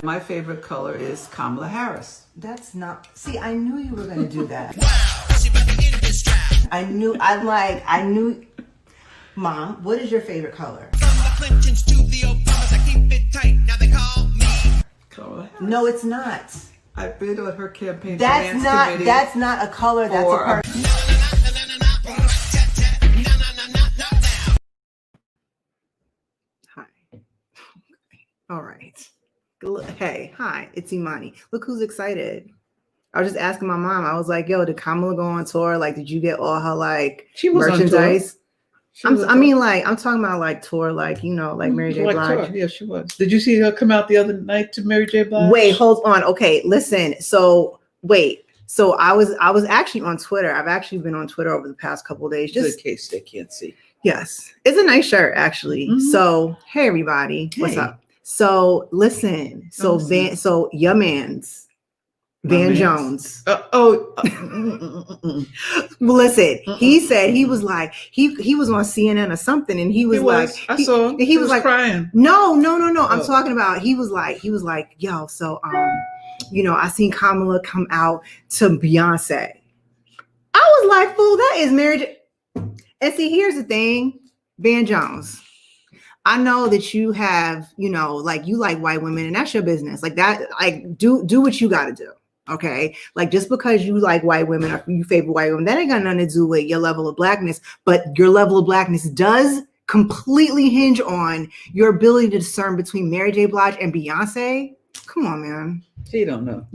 My favorite color is Kamala Harris. That's not, see, I knew you were going to do that. I knew, Mom, what is your favorite color? No, it's not. I've been on her campaign finance committee. That's not a color, that's a person. Hi. All right. Hey, hi, it's Imani. Look who's excited. I was just asking my mom. I was like, yo, did Kamala go on tour? Like, did you get all her like merchandise? I'm talking about like tour, like, you know, like Mary J. Blige. Yeah, she was. Did you see her come out the other night to Mary J. Blige? Wait, hold on. Okay, listen. So I was actually on Twitter. I've actually been on Twitter over the past couple of days. Just in case they can't see. Yes, it's a nice shirt actually. Mm-hmm. So hey everybody, what's up? So listen. So your man's. Van Jones. Listen, he said he was like he was on CNN or something, and he was I saw him. He was like crying. No. I'm talking about he was like, yo, so you know, I seen Kamala come out to Beyonce. I was like, fool, that is Mary J. And see, here's the thing, Van Jones. I know that you have, you know, like you like white women, and that's your business. Like that, like do what you got to do. Okay, like just because you like white women or you favor white women, that ain't got nothing to do with your level of blackness. But your level of blackness does completely hinge on your ability to discern between Mary J. Blige and Beyonce. Come on, man. She don't know.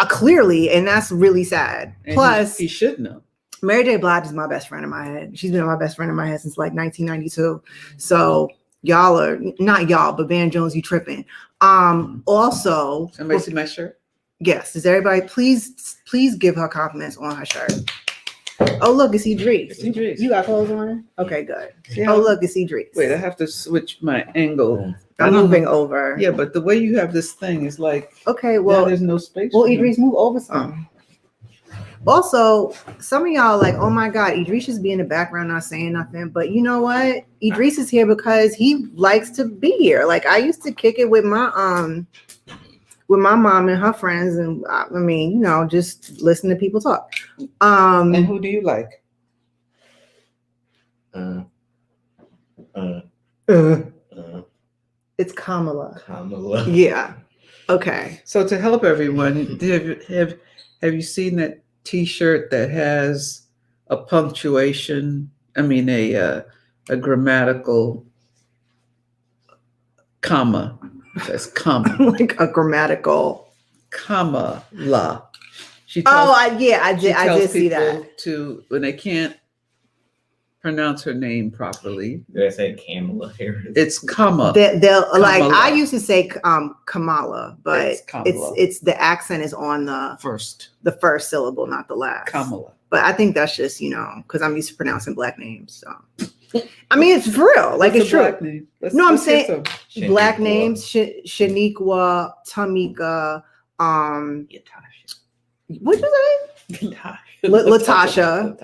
Clearly, and that's really sad. And plus, he should know. Mary J. Blige is my best friend in my head. She's been my best friend in my head since like 1992. So y'all are not y'all, but Van Jones, you tripping. Also, somebody see my shirt. Yes. Does everybody please give her compliments on her shirt? Oh, look, it's Idris. You got clothes on? Okay, good. Yeah. Oh, look, it's Idris. Wait, I have to switch my angle. I'm moving over. Yeah, but the way you have this thing is like, okay, well, there's no space. Well, Idris, move over some. Also, some of y'all like, oh my God, Idris just be in the background not saying nothing. But you know what? Idris is here because he likes to be here. Like I used to kick it with my mom and her friends, and I mean, you know, just listen to people talk. And who do you like? It's Kamala. Kamala. Yeah. Okay. So to help everyone, have you seen that T-shirt that has a punctuation? I mean, a grammatical comma. It says comma. Like a grammatical comma la. I did see that. To when they can't pronounce her name properly. Did I say Kamala Harris? It's comma. They'll like I used to say Kamala, but it's the accent is on the first syllable, not the last. Kamala. But I think that's just, you know, because I'm used to pronouncing black names. So I mean, it's for real. Like it's true. No, I'm saying black names: Shaniqua, Tamika, what'd you say? Latasha.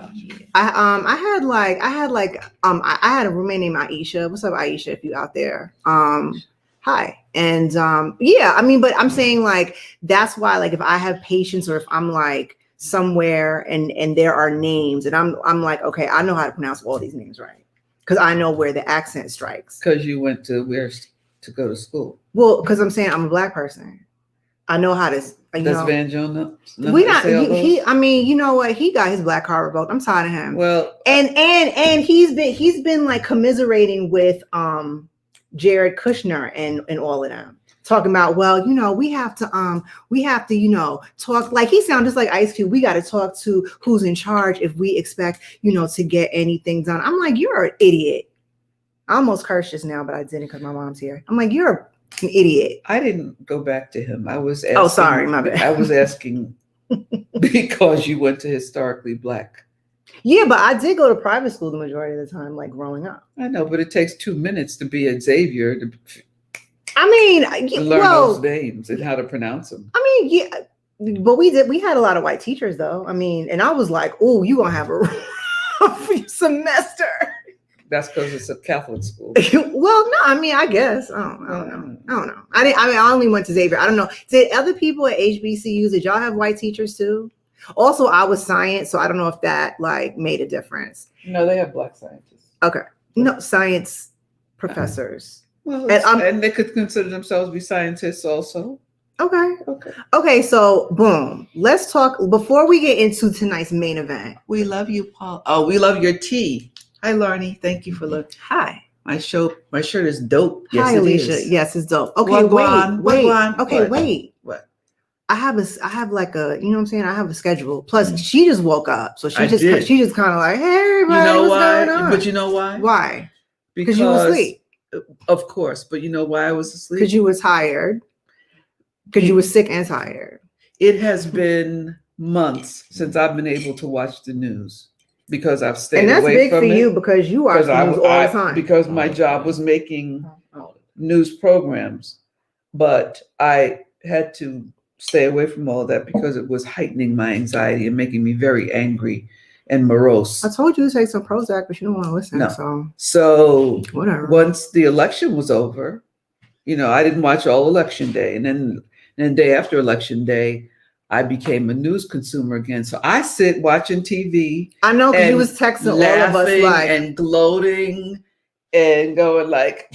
I had a roommate named Aisha. What's up, Aisha? If you out there, hi. And yeah, I mean, but I'm saying like that's why like if I have patients or if I'm like somewhere and there are names and I'm like, okay, I know how to pronounce all these names right because I know where the accent strikes. Because you went to where to go to school. Well, because I'm saying I'm a black person. I know how to. Does Van Jones know? I mean, you know what? He got his black card revoked. I'm tired of him. Well, and he's been like commiserating with Jared Kushner and all of them, talking about, well, you know, we have to, you know, talk like he sounds just like Ice Cube. We got to talk to who's in charge if we expect, you know, to get anything done. I'm like, you're an idiot. I almost cursed just now, but I didn't because my mom's here. I'm like, you're an idiot. I didn't go back to him. I was asking, oh, sorry, my bad. I was asking because you went to historically black. Yeah, but I did go to private school the majority of the time, like growing up. I know, but it takes 2 minutes to be at Xavier to learn those names and how to pronounce them. I mean, yeah, but we had a lot of white teachers though. I mean, and I was like, oh, you gonna have a rough semester. That's because it's a Catholic school. Well, no, I mean, I guess. I don't know. I only went to Xavier. I don't know. Did other people at HBCUs, did y'all have white teachers too? Also, I was science, so I don't know if that like made a difference. No, they have black scientists. Okay. No, science professors. Well, and they could consider themselves to be scientists also. Okay, so boom. Let's talk before we get into tonight's main event. We love you, Paul. Oh, we love your tea. Hi, Larnie. Thank you for looking. Hi. My shirt is dope. Yes, Hi, Alicia. Is. Yes, it's dope. Okay, wait. What? I have like a, you know what I'm saying? I have a schedule. Plus, she just woke up, so she just kind of like, hey, everybody, you know what's why? going on? But you know why? Why? Because you were asleep. Of course, but you know why I was asleep? Because you were tired. Because you were sick and tired. It has been months since I've been able to watch the news because I've stayed away from it. And that's big for you because you watch the news all the time. Because my job was making news programs, but I had to stay away from all that because it was heightening my anxiety and making me very angry and morose. I told you to take some Prozac, but you don't want to listen. No. So whatever. Once the election was over, I didn't watch all election day, and then the day after election day, I became a news consumer again. So I sit watching TV. I know, because you was texting all of us like and gloating and going like,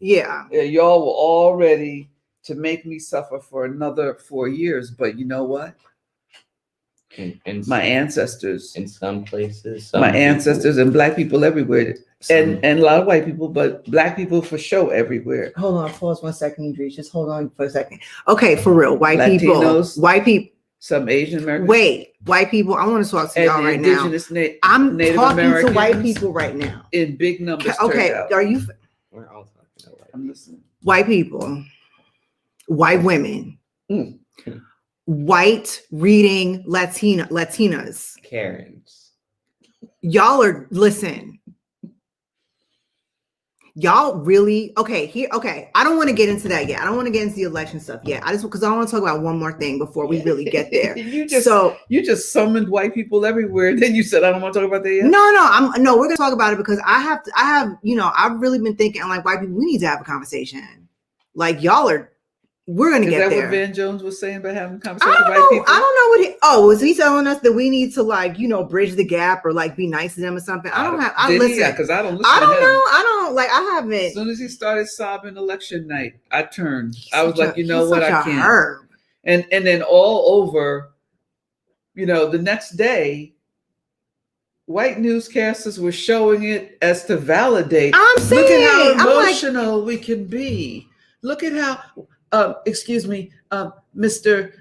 yeah, y'all were all ready to make me suffer for another 4 years. But you know what? My ancestors, in some places, ancestors and black people everywhere, and a lot of white people, but black people for sure everywhere. Hold on, pause 1 second, Idris. Just hold on for a second. Okay, for real, Latinos, white people, some Asian Americans. Wait, white people. I want to talk to y'all right now. I'm Native talking Americans to white people right now in big numbers. Okay, are you? We're all talking to I'm listening. White people, white women. White reading Latinas. Karens. Listen. Y'all really okay. I don't want to get into that yet. I don't want to get into the election stuff yet. Because I want to talk about one more thing before we really get there. You just summoned white people everywhere. Then you said I don't want to talk about that yet. No, we're gonna talk about it because I've really been thinking like white people, we need to have a conversation. Like we're going to get there. Is that what Van Jones was saying about having conversations with white people? I don't know was he telling us that we need to bridge the gap or be nice to them or something? I listen. Yeah, because I don't listen I don't to him. know. I haven't. As soon as he started sobbing election night, I turned. I was like, you know what? I can't. Herb. And then all over, the next day, white newscasters were showing it as to validate. I'm saying. Look at how emotional we can be. Look at how... excuse me, Mr.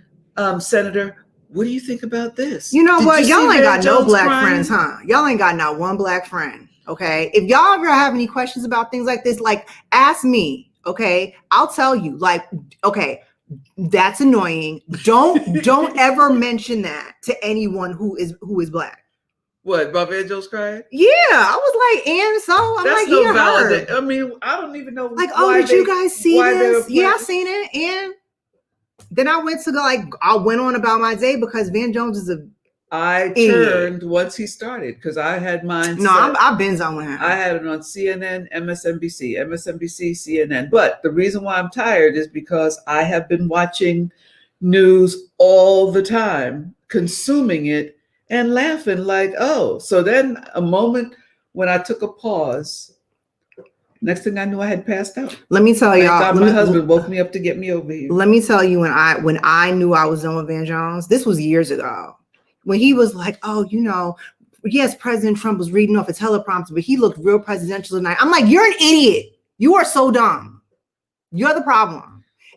Senator, what do you think about this? You know what? Y'all ain't got no black friends, huh? Y'all ain't got not one black friend, okay? If y'all ever have any questions about things like this, ask me, okay? I'll tell you, okay, that's annoying. Don't ever mention that to anyone who is black. What, Bob Angel's crying? Yeah, I was like, and so I'm that's like, no valid. I mean, I don't even know. Did you guys see this? Yeah, I seen it, and then I went to I went on about my day because Van Jones is I turned once he started because I had mine. No, I've been on with him. I had it on CNN, MSNBC, CNN. But the reason why I'm tired is because I have been watching news all the time, consuming it. And laughing so then a moment when I took a pause, next thing I knew I had passed out. Let me tell y'all. My husband woke me up to get me over here. Let me tell you when I knew I was done with Van Jones, this was years ago. When he was like, yes, President Trump was reading off a teleprompter, but he looked real presidential tonight. I'm like, you're an idiot. You are so dumb. You're the problem.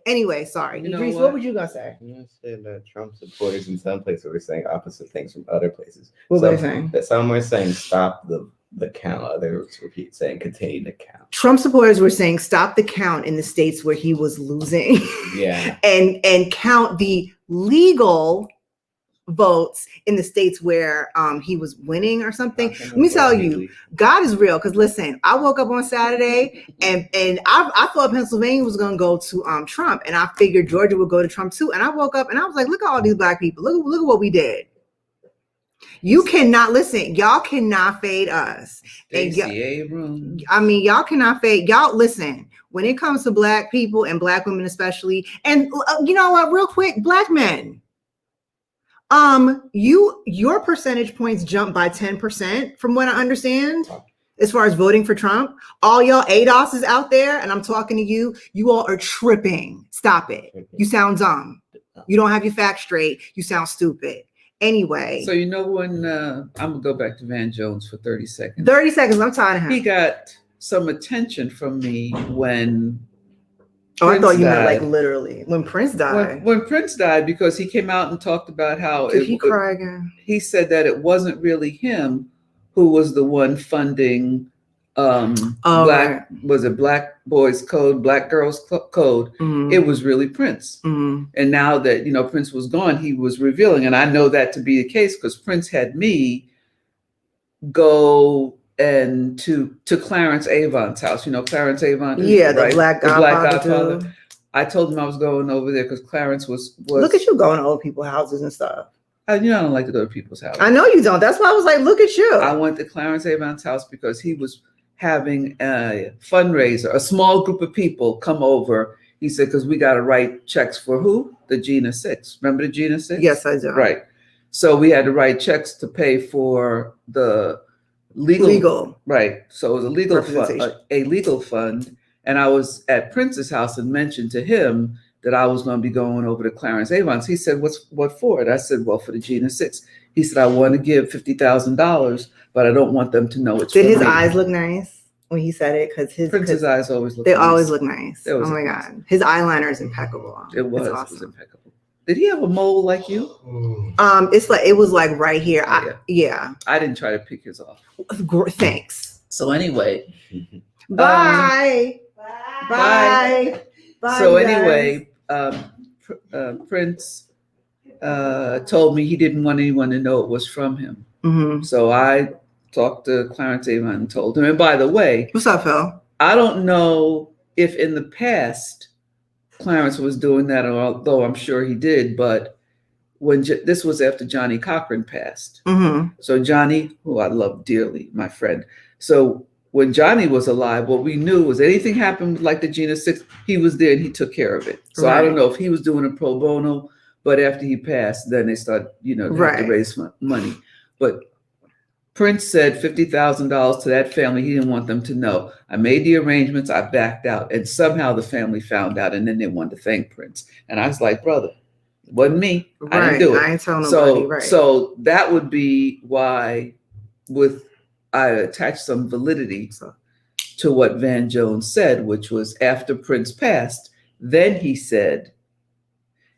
Anyway, sorry. Idris, what would you gonna say? I'm gonna say that Trump supporters in some places were saying opposite things from other places. What were they saying? That some were saying stop the count. Others saying continue to count. Trump supporters were saying stop the count in the states where he was losing. Yeah. and count the legal votes in the states where he was winning or something. Let me tell you, God is real. Because listen, I woke up on Saturday and I thought Pennsylvania was going to go to Trump, and I figured Georgia would go to Trump too. And I woke up and I was like, look at all these black people. Look at what we did. You cannot listen. Y'all cannot fade us. Stacey Abrams. I mean, y'all cannot fade. Y'all listen. When it comes to Black people and Black women especially, and you know what? Real quick, Black men. Your percentage points jump by 10% from what I understand. As far as voting for Trump, all y'all ADOSs out there, and I'm talking to you, you all are tripping. Stop it. You sound dumb. You don't have your facts straight. You sound stupid. Anyway. So you know when I'm gonna go back to Van Jones for 30 seconds. 30 seconds, I'm tired of him. He got some attention from me when I thought you meant died. like literally when Prince died. When Prince died, because he came out and talked about how Did he cry again? He said that it wasn't really him who was the one funding Black Boys Code, Black Girls Code. Mm-hmm. It was really Prince. Mm-hmm. And now that Prince was gone, he was revealing, and I know that to be the case because Prince had me go and to Clarence Avon's house. Clarence Avon, yeah, right? the Black Godfather. I told him I was going over there because Clarence was. Look at you going to old people's houses and stuff. I don't like to go to people's houses. I know you don't. That's why I was like, look at you. I went to Clarence Avon's house because he was having a fundraiser, a small group of people come over. He said, because we got to write checks for who? The Gina 6. Remember the Gina 6? Yes, I do. Right. So we had to write checks to pay for the legal. Right. So it was a legal fund. And I was at Prince's house and mentioned to him that I was going to be going over to Clarence Avon's. He said, what for it? I said, well, for the Gina 6. He said, I want to give $50,000, but I don't want them to know it's Did his me. eyes look nice when he said it? Because Prince's eyes always look nice. always look nice. Oh my God. His eyeliner is impeccable. It was. Awesome. It was impeccable. Did he have a mole like you? It was like right here. Yeah. I didn't try to pick his off. Thanks. So anyway. Bye. Bye. So anyway, Prince told me he didn't want anyone to know it was from him. Mm-hmm. So I talked to Clarence Avon and told him. And by the way, what's up, Phil? I don't know if in the past Clarence was doing that, although I'm sure he did. But when this was after Johnny Cochran passed. Mm-hmm. So Johnny, who I love dearly, my friend. So when Johnny was alive, what we knew was anything happened like the Gina 6, he was there and he took care of it. So I don't know if he was doing it pro bono, but after he passed, then they started, to raise money. But Prince said $50,000 to that family. He didn't want them to know. I made the arrangements. I backed out, and somehow the family found out, and then they wanted to thank Prince. And I was like, brother, it wasn't me. I didn't do it. I ain't telling nobody. So that would be why, I attached some validity to what Van Jones said, which was after Prince passed, then he said,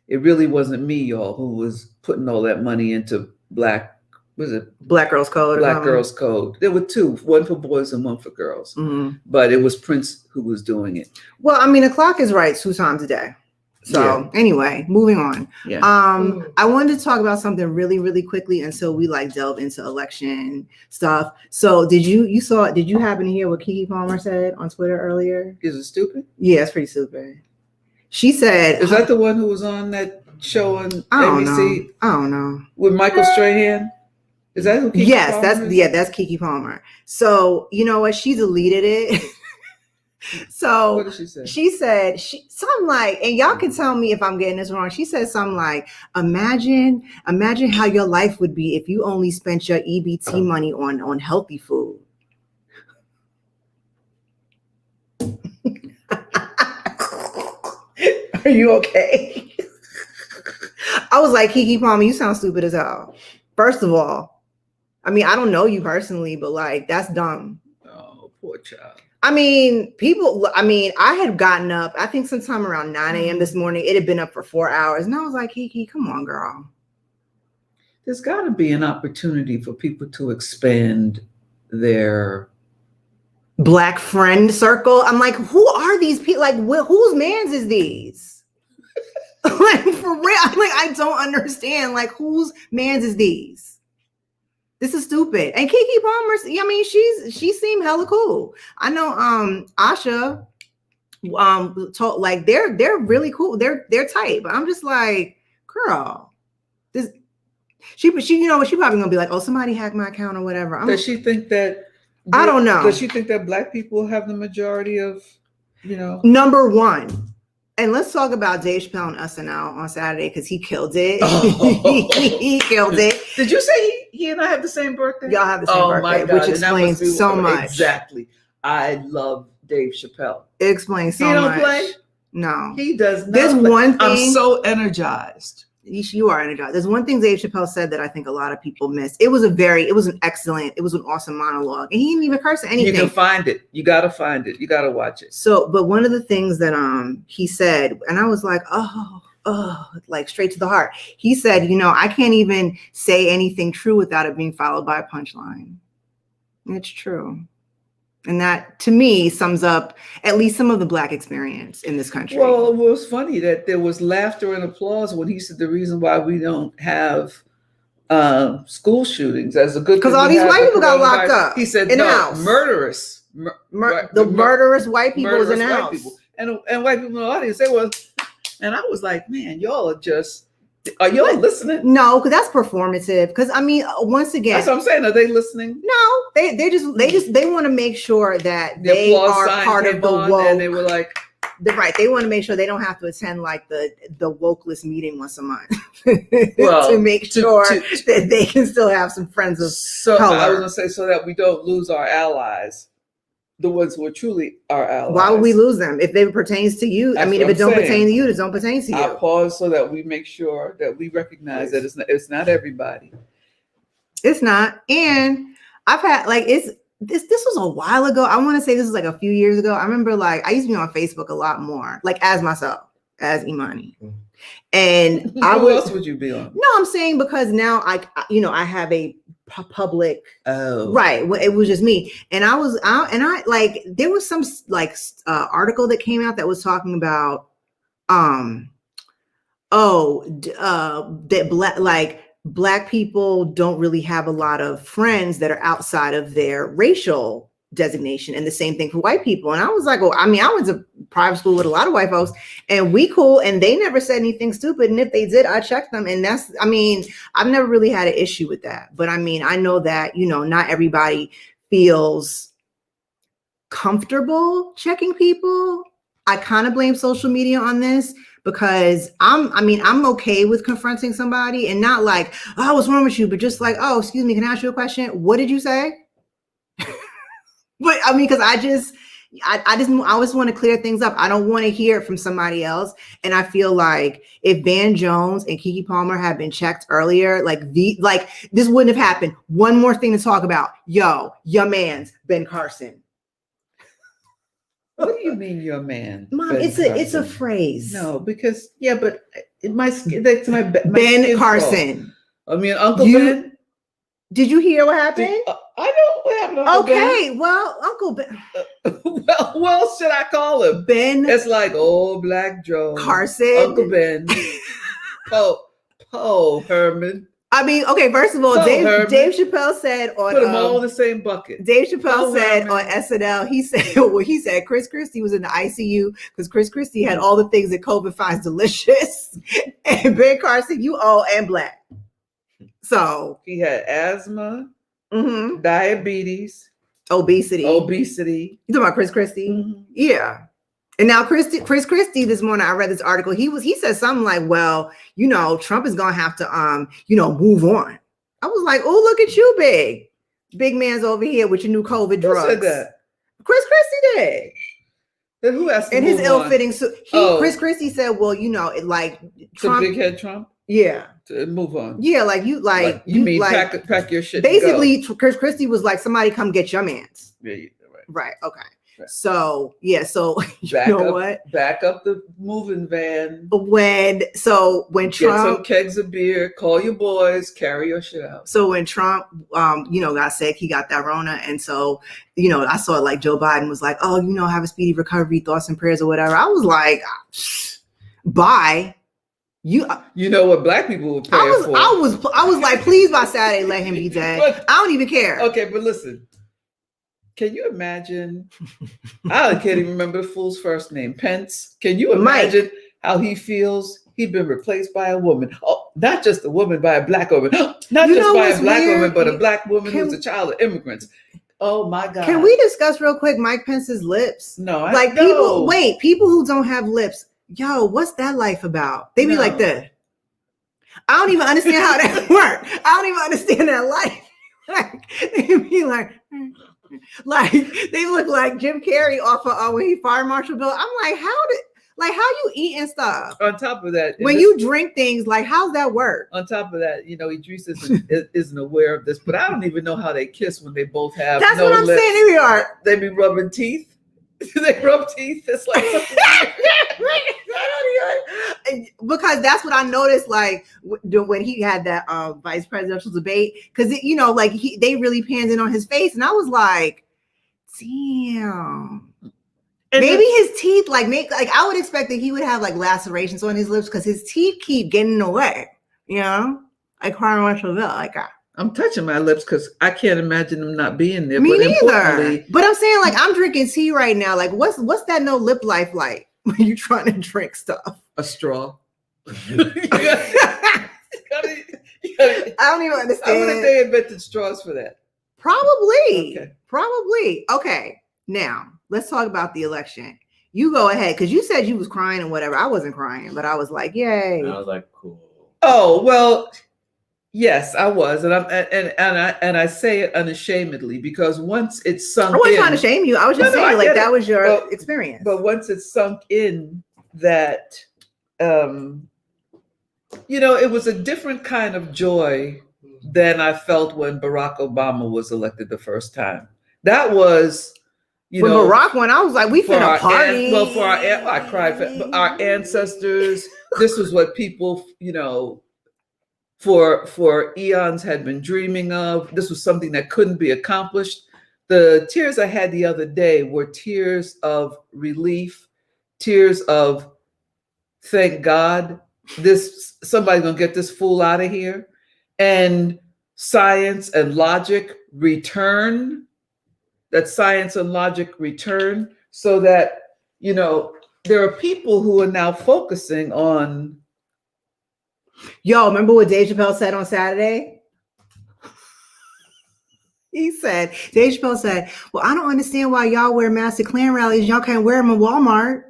it really wasn't me, y'all, who was putting all that money into Black Girls Code? Black Girls Code. There were two, one for boys and one for girls. Mm-hmm. But it was Prince who was doing it. Well, I mean, the clock is right 2 times a day. So anyway, moving on. Yeah. I wanted to talk about something really, really quickly until we delve into election stuff. So did you happen to hear what Keke Palmer said on Twitter earlier? Is it stupid? Yeah, it's pretty stupid. She said, is that the one who was on that show on ABC? I don't know. With Michael Strahan? Is that who Keke Palmer is? That's Keke Palmer. So you know what? She deleted it. So what did she say? She said something like, and y'all can tell me if I'm getting this wrong. She said something like, imagine how your life would be if you only spent your EBT money on healthy food. Are you okay? I was like, Keke Palmer, you sound stupid as hell. First of all, I mean, I don't know you personally, but that's dumb. Oh, poor child. I had gotten up, I think sometime around 9 a.m. this morning. It had been up for 4 hours. And I was like, Keke, come on, girl. There's got to be an opportunity for people to expand their Black friend circle. I'm like, who are these people? Like, whose mans is these? Like, for real. I'm like, I don't understand. Like, whose mans is these? This is stupid. And Keke Palmer, I mean, she seemed hella cool. I know Asha told, like, they're really cool. They're tight. But I'm just like, girl, She, you know what? She probably gonna be like, oh, somebody hacked my account or whatever. Does she think that? I don't know. Does she think that Black people have the majority of, you know? Number one. And let's talk about Dave Chappelle on SNL on Saturday because he killed it. Oh. He killed it. Did you say he and I have the same birthday? Y'all have the same birthday, my God. which explains so much. Exactly. I love Dave Chappelle. It explains so much. He don't play? No. He does not. There's play. one thing. I'm so energized. You are energized. There's one thing Dave Chappelle said that I think a lot of people miss. It was an awesome monologue. And he didn't even curse at anything. You can find it. You got to find it. You got to watch it. So, but one of the things that he said, and I was like, like straight to the heart. He said, you know, I can't even say anything true without it being followed by a punchline. It's true. And that, to me, sums up at least some of the Black experience in this country. Well, it was funny that there was laughter and applause when he said the reason why we don't have school shootings as a good thing. Because all these white people got locked up. He said, in no, the house. murderous. Murderous white people was in the house. People. And white people in the audience, they were, and I was like, man, y'all are y'all listening? No, because that's performative. Because I mean, once again, that's what I'm saying. Are they listening? No, they want to make sure that they are part of the woke. And they were like, right. They want to make sure they don't have to attend like the wokeless meeting once a month well, to make sure that they can still have some friends of color. I was gonna say so that we don't lose our allies. The ones who are truly our allies. Why would we lose them if it pertains to you? That's if it don't pertain to you, it don't pertain to you. I pause so that we make sure that we recognize that it's not everybody. It's not. And I've had this was a while ago. I want to say this was like a few years ago. I remember I used to be on Facebook a lot more, like as myself, as Imani. And who else would you be on? No, I'm saying because now I have a public. Oh, right. It was just me, and there was some article that came out that was talking about that Black people don't really have a lot of friends that are outside of their racial designation, and the same thing for white people. And I was like, well, I mean, I went to private school with a lot of white folks, and we cool, and they never said anything stupid. And if they did, I checked them. And I've never really had an issue with that. But I mean, I know that, not everybody feels comfortable checking people. I kind of blame social media on this because I'm okay with confronting somebody and not like, oh, what's wrong with you? But just like, oh, excuse me, can I ask you a question? What did you say? But I mean, because I just want to clear things up. I don't want to hear it from somebody else. And I feel like if Van Jones and Keke Palmer had been checked earlier, this wouldn't have happened. One more thing to talk about. Yo, your man's Ben Carson. What do you mean, your man? Mom, it's a phrase. No, because but that's my Ben Carson. I mean, Uncle Ben. Did you hear what happened? I know what happened. Uncle Ben. Well, Uncle Ben. What else should I call him? Ben. It's like old Black Joe. Carson. Uncle Ben. Poe Herman. I mean, okay, first of all, Dave Chappelle said on put them all in the same bucket. Dave Chappelle said on SNL, he said Chris Christie was in the ICU because Chris Christie had all the things that COVID finds delicious. And Ben Carson, and Black. So he had asthma, diabetes, obesity. You talking about Chris Christie? Mm-hmm. Yeah. And now Chris Christie, this morning I read this article. He said something like, well, Trump is gonna have to move on. I was like, oh, look at you, big man's over here with your new COVID drugs. Who said that? Chris Christie did. Then who asked him? And his ill-fitting suit. Chris Christie said, well, Trump, big head Trump. Yeah. To move on. Yeah, pack your shit. Basically, Chris Christie was like, somebody come get your mans. Yeah, right. Okay. Right. So back up the moving van. When Trump get some kegs of beer, call your boys, carry your shit out. So when Trump got sick, he got that Rona, and so I saw it like Joe Biden was like, oh, have a speedy recovery, thoughts and prayers or whatever. I was like, bye. You know what Black people were paying for. I was like, please by Saturday let him be dead. I don't even care. Okay, but listen. Can you imagine? I can't even remember the fool's first name. Pence. Can you imagine how he feels? He'd been replaced by a woman. Oh, not just a woman by a black woman, not You just know by a what's black weird? woman, but a black woman Can- who's a child of immigrants. Oh my God. Can we discuss real quick Mike Pence's lips? No, people who don't have lips, yo, what's that life about? They be No. like that. I don't even understand how that works. I don't even understand that life. Like, they be like they look like Jim Carrey off of when he Fire Marshal Bill. I'm like, how you eat and stuff? On top of that, When you drink things, like, how's that work? On top of that, Idris isn't aware of this, but I don't even know how they kiss when they both have That's no what I'm lips. saying. Here we are. They be rubbing teeth. They rub teeth. It's like because that's what I noticed. Like when he had that vice presidential debate, because they really panned in on his face, and I was like, damn. And maybe his teeth, I would expect that he would have like lacerations on his lips because his teeth keep getting in the way, like Fire Marshal Bill, I'm touching my lips because I can't imagine them not being there. Me neither. But I'm saying, I'm drinking tea right now. Like, what's that no lip life like when you trying to drink stuff? A straw. I don't even understand. I wonder if they invented straws for that. Probably. Okay. Now let's talk about the election. You go ahead, because you said you was crying and whatever. I wasn't crying, but I was like, yay. And I was like, cool. Oh well. Yes, I was, and I say it unashamedly because once it's sunk in. I wasn't trying to shame you. I was just saying, that was your experience. But once it's sunk in, that it was a different kind of joy than I felt when Barack Obama was elected the first time. That was, when Barack went, I was like, we finna party. I cried for our ancestors. This was what people, for eons had been dreaming of. This was something that couldn't be accomplished. The tears I had the other day were tears of relief, tears of thank God somebody's gonna get this fool out of here. And science and logic return, so that, there are people who are now focusing on. Yo, remember what Dave Chappelle said on Saturday? Dave Chappelle said, well, I don't understand why y'all wear masks at Klan rallies. Y'all can't wear them in Walmart.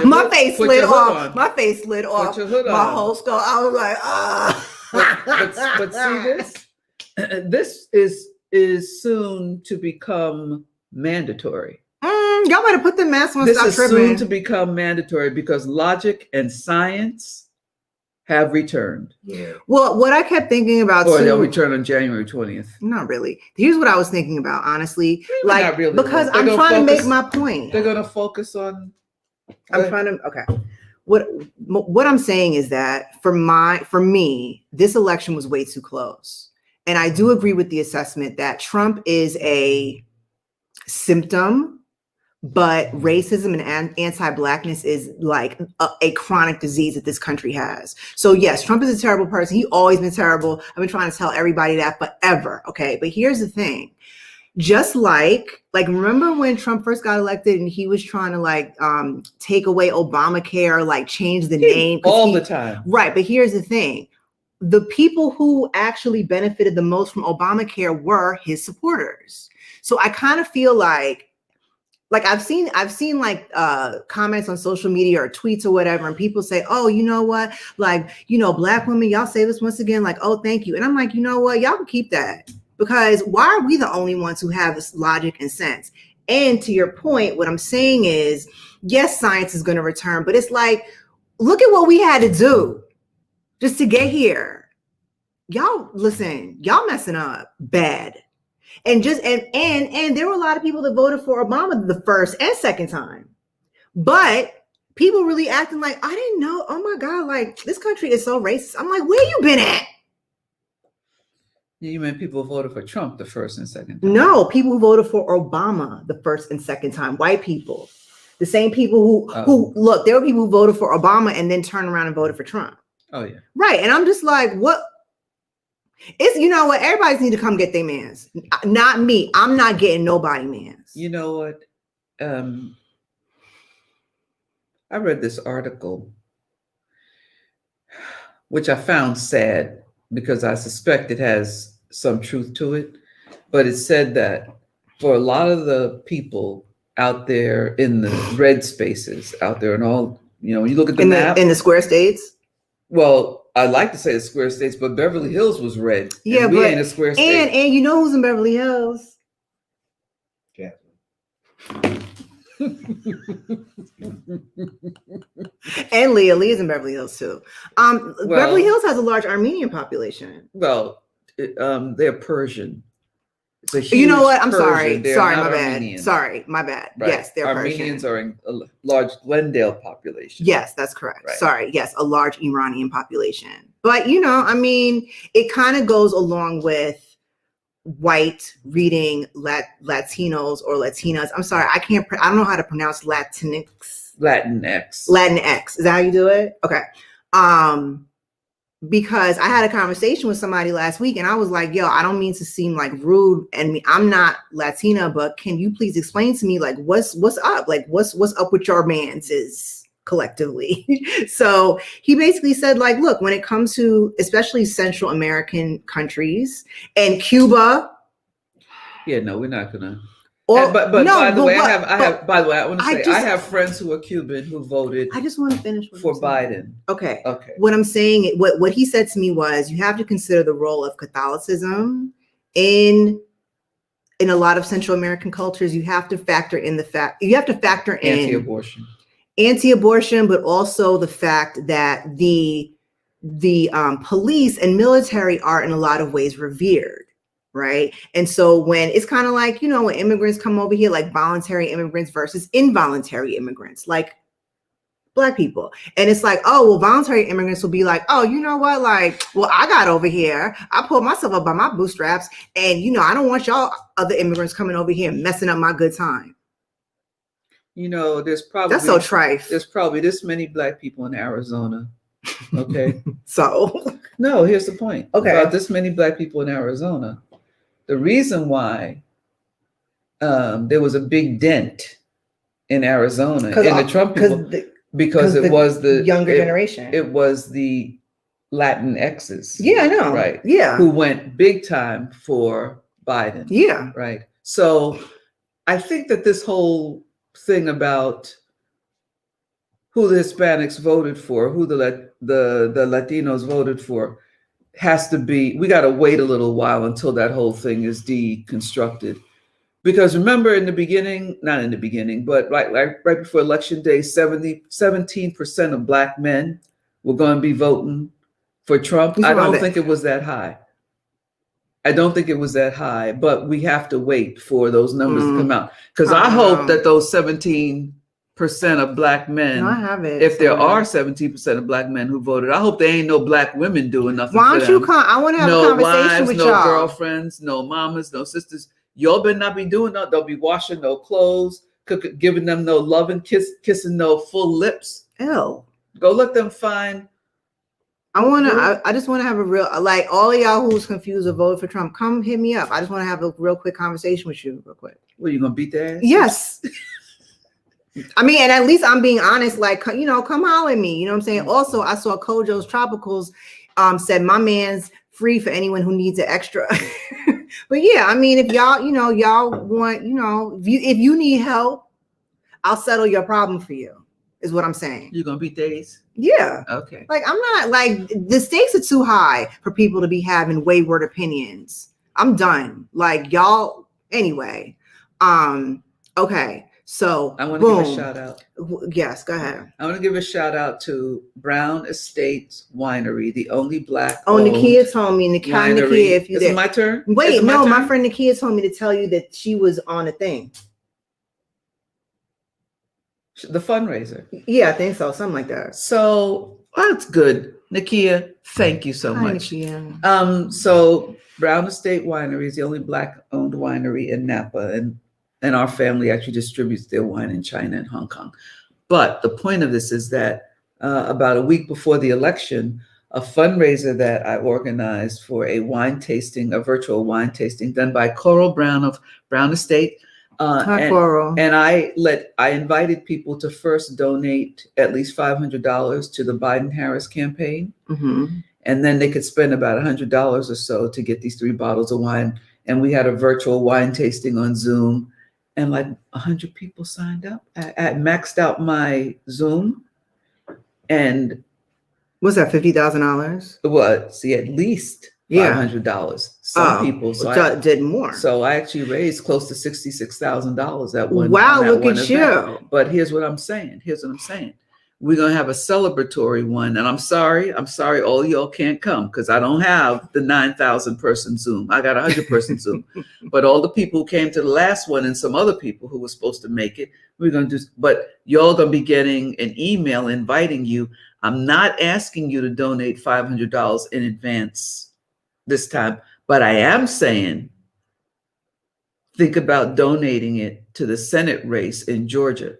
My face slid off. My whole skull. I was like, ah. But see, this is soon to become mandatory. Y'all better put the mask on. This is soon to become mandatory because logic and science have returned. Yeah. Well, what I kept thinking about, or they'll return on January 20th. Not really. Here's what I was thinking about, honestly. Not really, because I'm trying to make my point. They're going to focus on. Okay. What I'm saying is that for me, this election was way too close. And I do agree with the assessment that Trump is a symptom, but racism and anti-Blackness is like a chronic disease that this country has. So yes, Trump is a terrible person. He's always been terrible. I've been trying to tell everybody that forever. Okay. But here's the thing. Just like remember when Trump first got elected and he was trying to take away Obamacare, change the name all the time. Right. But here's the thing. The people who actually benefited the most from Obamacare were his supporters. So I kind of feel like I've seen comments on social media or tweets or whatever, and people say, oh, you know what? Black women, y'all save us once again. Oh, thank you. And I'm like, you know what? Y'all can keep that, because why are we the only ones who have this logic and sense? And to your point, what I'm saying is, yes, science is going to return, but it's look at what we had to do just to get here. Y'all, listen, y'all messing up bad. And there were a lot of people that voted for Obama the first and second time, but people really acting like, I didn't know. Oh my God, this country is so racist. I'm like, where you been at? You mean people voted for Trump the first and second time? No, people who voted for Obama the first and second time, white people, the same people who look, there were people who voted for Obama and then turned around and voted for Trump. Oh yeah. Right. And I'm just like, what? It's, what, everybody's need to come get their mans. Not me. I'm not getting nobody mans. You know what? I read this article which I found sad because I suspect it has some truth to it. But it said that for a lot of the people out there in the red spaces out there and all, when you look at the map. In the square states? Well, I'd like to say the square states, but Beverly Hills was red. Yeah, we ain't a square state. And you know who's in Beverly Hills? Yeah. And Leah's in Beverly Hills too. Beverly Hills has a large Armenian population. Well, they're Persian. It's a huge you know what? I'm Persian. sorry, my Armenian. bad. Sorry, my bad. Right. Yes, they're Armenians Persian. are in a large Glendale population. Yes, that's correct. Right. Sorry. Yes, a large Iranian population. But it kind of goes along with white reading Latinos or Latinas. I'm sorry, I don't know how to pronounce Latinx. Latinx. Is that how you do it? Okay. Because I had a conversation with somebody last week and I was like, yo, I don't mean to seem like rude and I'm not Latina, but can you please explain to me like what's up? Like what's up with your manses collectively? So he basically said like, look, when it comes to especially Central American countries and Cuba. Yeah, no, we're not gonna. Or, but no, by the but way, what, by the way, I want to say I have friends who are Cuban who voted. I just want to finish for Biden. Okay. Okay. What I'm saying, what he said to me was, you have to consider the role of Catholicism in a lot of Central American cultures. You have to factor in anti-abortion, but also the fact that the police and military are in a lot of ways revered. Right. And so when it's kind of like, when immigrants come over here, like voluntary immigrants versus involuntary immigrants, like Black people. And it's like, oh, well, voluntary immigrants will be like, oh, you know what? Like, well, I got over here. I pulled myself up by my bootstraps. And, I don't want y'all other immigrants coming over here and messing up my good time. There's probably. That's so trite. There's probably this many Black people in Arizona. Okay. So. No, here's the point. Okay. About this many Black people in Arizona. The reason why there was a big dent in Arizona in the Trump people, because it was the younger generation. It was the Latinx's. Yeah, I know. Right. Yeah. Who went big time for Biden. Yeah. Right. So I think that this whole thing about who the Hispanics voted for, who the Latinos voted for, has to be, we got to wait a little while until that whole thing is deconstructed. Because remember not in the beginning, but right before Election Day, 17% of Black men were going to be voting for Trump. I don't think it was that high. But we have to wait for those numbers to come out. Because I hope that those 17% of Black men, if there are 17% of Black men who voted, I hope there ain't no Black women doing nothing. Why don't you come? I want to have a conversation with y'all. No girlfriends, no mamas, no sisters. Y'all better not be doing that. They'll be washing no clothes, giving them no loving, kissing no full lips. Ew. Go let them find. I just want to have a real, like all of y'all who's confused or voted for Trump, come hit me up. I just want to have a real quick conversation with you real quick. What, you gonna beat their ass? Yes. I mean, and at least I'm being honest, like, come holler at me. You know what I'm saying? Also, I saw Kojo's Tropicals said, my man's free for anyone who needs an extra. But yeah, I mean, if y'all want, if you need help, I'll settle your problem for you, is what I'm saying. You gonna beat theirs? Yeah. Okay. Like, I'm not, like, the stakes are too high for people to be having wayward opinions. I'm done. Like, y'all, anyway. Okay. So I want to give a shout out. Yes, go ahead. I want to give a shout out to Brown Estates Winery, the only Black. Oh, Nakia told me. Nakia, if you Is it my turn? Wait, no, my friend Nakia told me to tell you that she was on a thing. The fundraiser. Yeah, I think so. Something like that. So that's good. Nakia, thank you so much. Nakia. So Brown Estate Winery is the only Black owned winery in Napa, and our family actually distributes their wine in China and Hong Kong. But the point of this is that about a week before the election, a fundraiser that I organized for a virtual wine tasting done by Coral Brown of Brown Estate And I invited people to first donate at least $500 to the Biden-Harris campaign. Mm-hmm. And then they could spend about $100 or so to get these 3 bottles of wine. And we had a virtual wine tasting on Zoom, and like 100 people signed up. I maxed out my Zoom, and what's that? $50,000? Well, see, at least $500. Some people did more. So I actually raised close to $66,000 at one. Wow, look at event. you! But here's what I'm saying. We're gonna have a celebratory one, and I'm sorry, all y'all can't come because I don't have the 9,000 person Zoom. I got 100 person Zoom, but all the people who came to the last one and some other people who were supposed to make it, we're gonna do. But y'all gonna be getting an email inviting you. I'm not asking you to donate $500 in advance this time, but I am saying think about donating it to the Senate race in Georgia.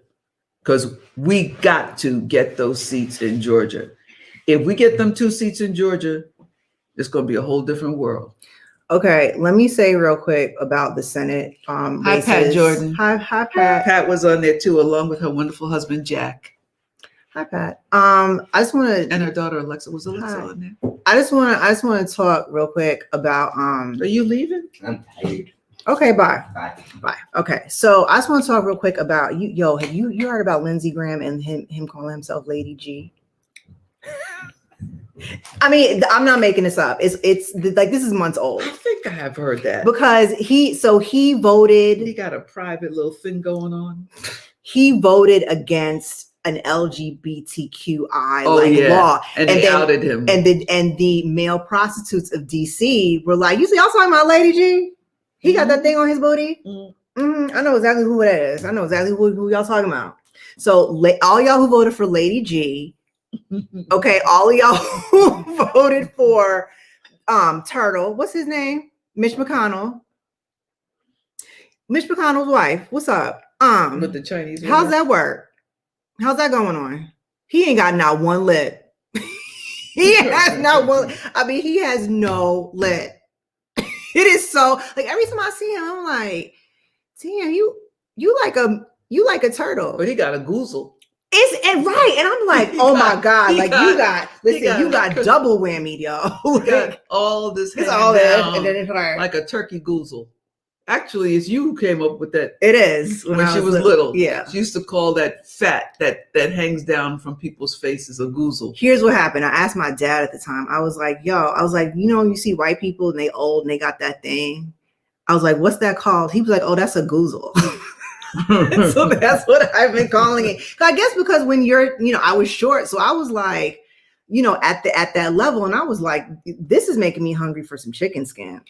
Because we got to get those seats in Georgia. If we get them 2 seats in Georgia, it's going to be a whole different world. Okay, let me say real quick about the Senate Hi, races. Pat Jordan. Hi, Pat. Pat was on there too, along with her wonderful husband, Jack. Hi, Pat. I just want to, and her daughter Alexa. Was Alexa on there? I just want to talk real quick about. Are you leaving? I'm tired. Okay, bye. Bye. Okay, so I just want to talk real quick about you. Yo, have you heard about Lindsey Graham and him calling himself Lady G? I mean, I'm not making this up. It's like this is months old. I think I have heard that because he voted. He got a private little thing going on. He voted against an LGBTQI law, and they outed him. And the male prostitutes of DC were like, "You see, y'all talking about Lady G? He got that thing on his booty. I know exactly who that is. I know exactly who y'all talking about." So all y'all who voted for Lady G, okay, all of y'all who voted for Turtle, what's his name? Mitch McConnell's wife. What's up? With the Chinese woman. How's that work? How's that going on? He ain't got not one lip. He has not one. I mean, he has no lip. It is so like every time I see him, I'm like, damn, you like a turtle. But he got a goozle. And I'm like, oh my God, you got double whammy, yo. He got all this it's all down, and then it's like a turkey goozle. Actually, it's you who came up with that. It is when she was little. Yeah, she used to call that fat that hangs down from people's faces a goozle. Here's what happened. I asked my dad at the time. I was like, you see white people and they old and they got that thing. I was like, what's that called? He was like, oh, that's a goozle. So that's what I've been calling it. I guess because when I was short, so I was like, at that level, and I was like, this is making me hungry for some chicken skin.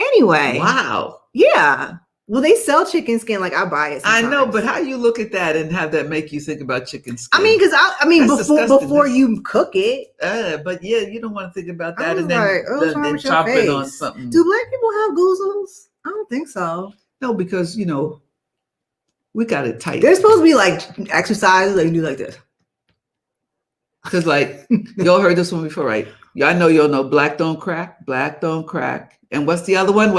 Anyway. Wow. Yeah. Well, they sell chicken skin. Like I buy it sometimes. I know, but how you look at that and have that make you think about chicken skin? I mean, because before you cook it. But yeah, you don't want to think about that and then chop it on something. Do black people have goozles? I don't think so. No, because we got it tight. They're supposed to be like exercises that you do like this. Because like y'all heard this one before, right? I know y'all know black don't crack. And what's the other one?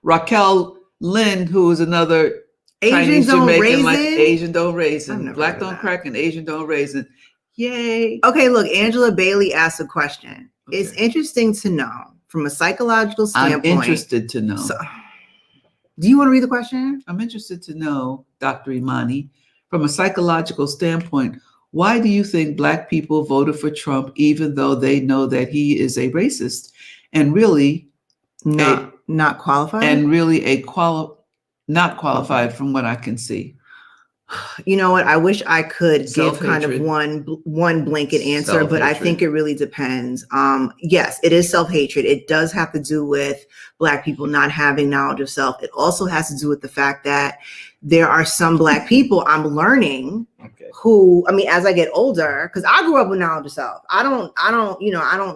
Raquel Lynn, who is another Chinese Jamaican, like Asian don't raisin. Black don't crack and Asian don't raisin. Yay. Okay, look, Angela Bailey asked a question. Okay. It's interesting to know from a psychological standpoint. I'm interested to know. So, do you want to read the question? I'm interested to know, Dr. Imani, from a psychological standpoint, why do you think black people voted for Trump even though they know that he is a racist and really not qualified? And really not qualified from what I can see. You know what? I wish I could give kind of one blanket answer, but I think it really depends. Yes, it is self-hatred. It does have to do with black people not having knowledge of self. It also has to do with the fact that there are some black people I'm learning who, I mean, as I get older, because I grew up with knowledge of self. I don't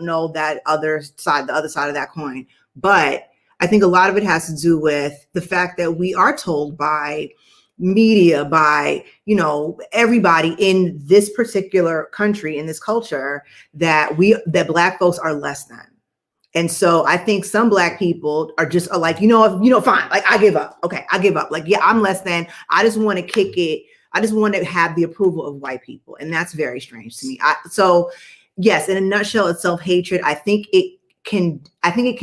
know that the other side of that coin, but I think a lot of it has to do with the fact that we are told by media, by everybody in this particular country, in this culture, that black folks are less than. And so I think some Black people are just like, fine, like I give up. Okay, I give up. Like, yeah, I'm less than. I just want to kick it. I just want to have the approval of white people. And that's very strange to me. So yes, in a nutshell, it's self-hatred. I think it can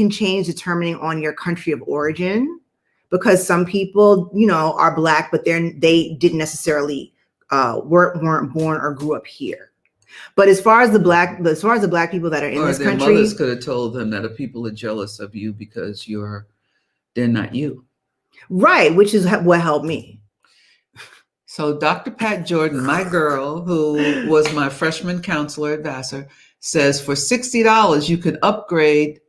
change depending on your country of origin, because some people, are Black, but they didn't necessarily weren't born or grew up here. But as far as the black people that are in this country, their mothers could have told them that people are jealous of you because they're not you. Right, which is what helped me. So Dr. Pat Jordan, my girl, who was my freshman counselor at Vassar, says for $60, you can upgrade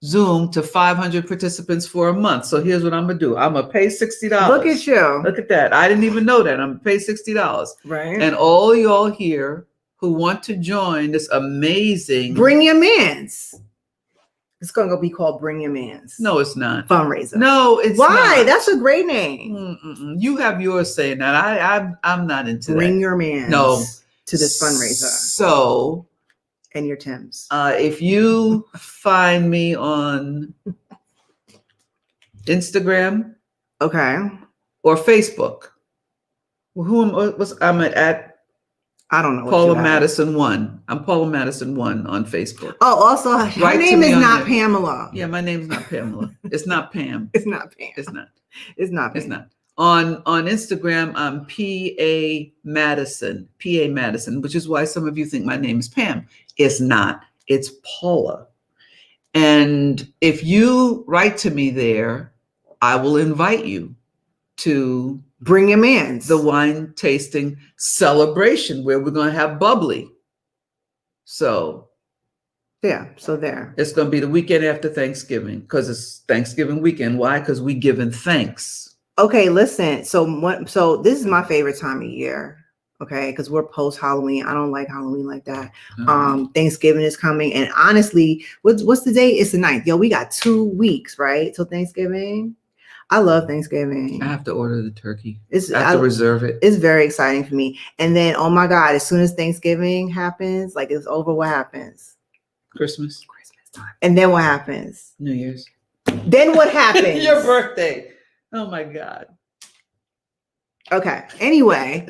Zoom to 500 participants for a month. So here's what I'm going to do. I'm going to pay $60. Look at you. Look at that. I didn't even know that. I'm going to pay $60. Right. And all y'all here who want to join this amazing Bring Your Mans. It's going to be called Bring Your Mans. No, it's not. Fundraiser. No, it's Why? not. That's a great name. You have yours saying that. I'm not into Bring that. Your Mans. No. To this fundraiser. So. And your Tims. If you find me on Instagram. Okay. Or Facebook. I'm at I don't know. Paula Madison 1. I'm Paula Madison 1 on Facebook. Oh, also, her name is not Pamela. Yeah, my name's not Pamela. It's not Pam. It's not Pam. It's not. It's not Pam. It's not. On Instagram, I'm P.A. Madison, which is why some of you think my name is Pam. It's not. It's Paula. And if you write to me there, I will invite you to Bring Your Mans, the wine tasting celebration where we're going to have bubbly. So yeah, so there. It's going to be the weekend after Thanksgiving because it's Thanksgiving weekend. Why? Because we giving thanks. Okay, listen. So this is my favorite time of year. Okay, because we're post Halloween. I don't like Halloween like that. Thanksgiving is coming, and honestly, what's the date? It's the 9th. Yo, we got 2 weeks, right? Till Thanksgiving. I love Thanksgiving. I have to order the turkey. I have to reserve it. It's very exciting for me. And then, oh my God, as soon as Thanksgiving happens, like it's over, what happens? Christmas time. And then what happens? New Year's. Then what happens? Your birthday. Oh my God. Okay. Anyway,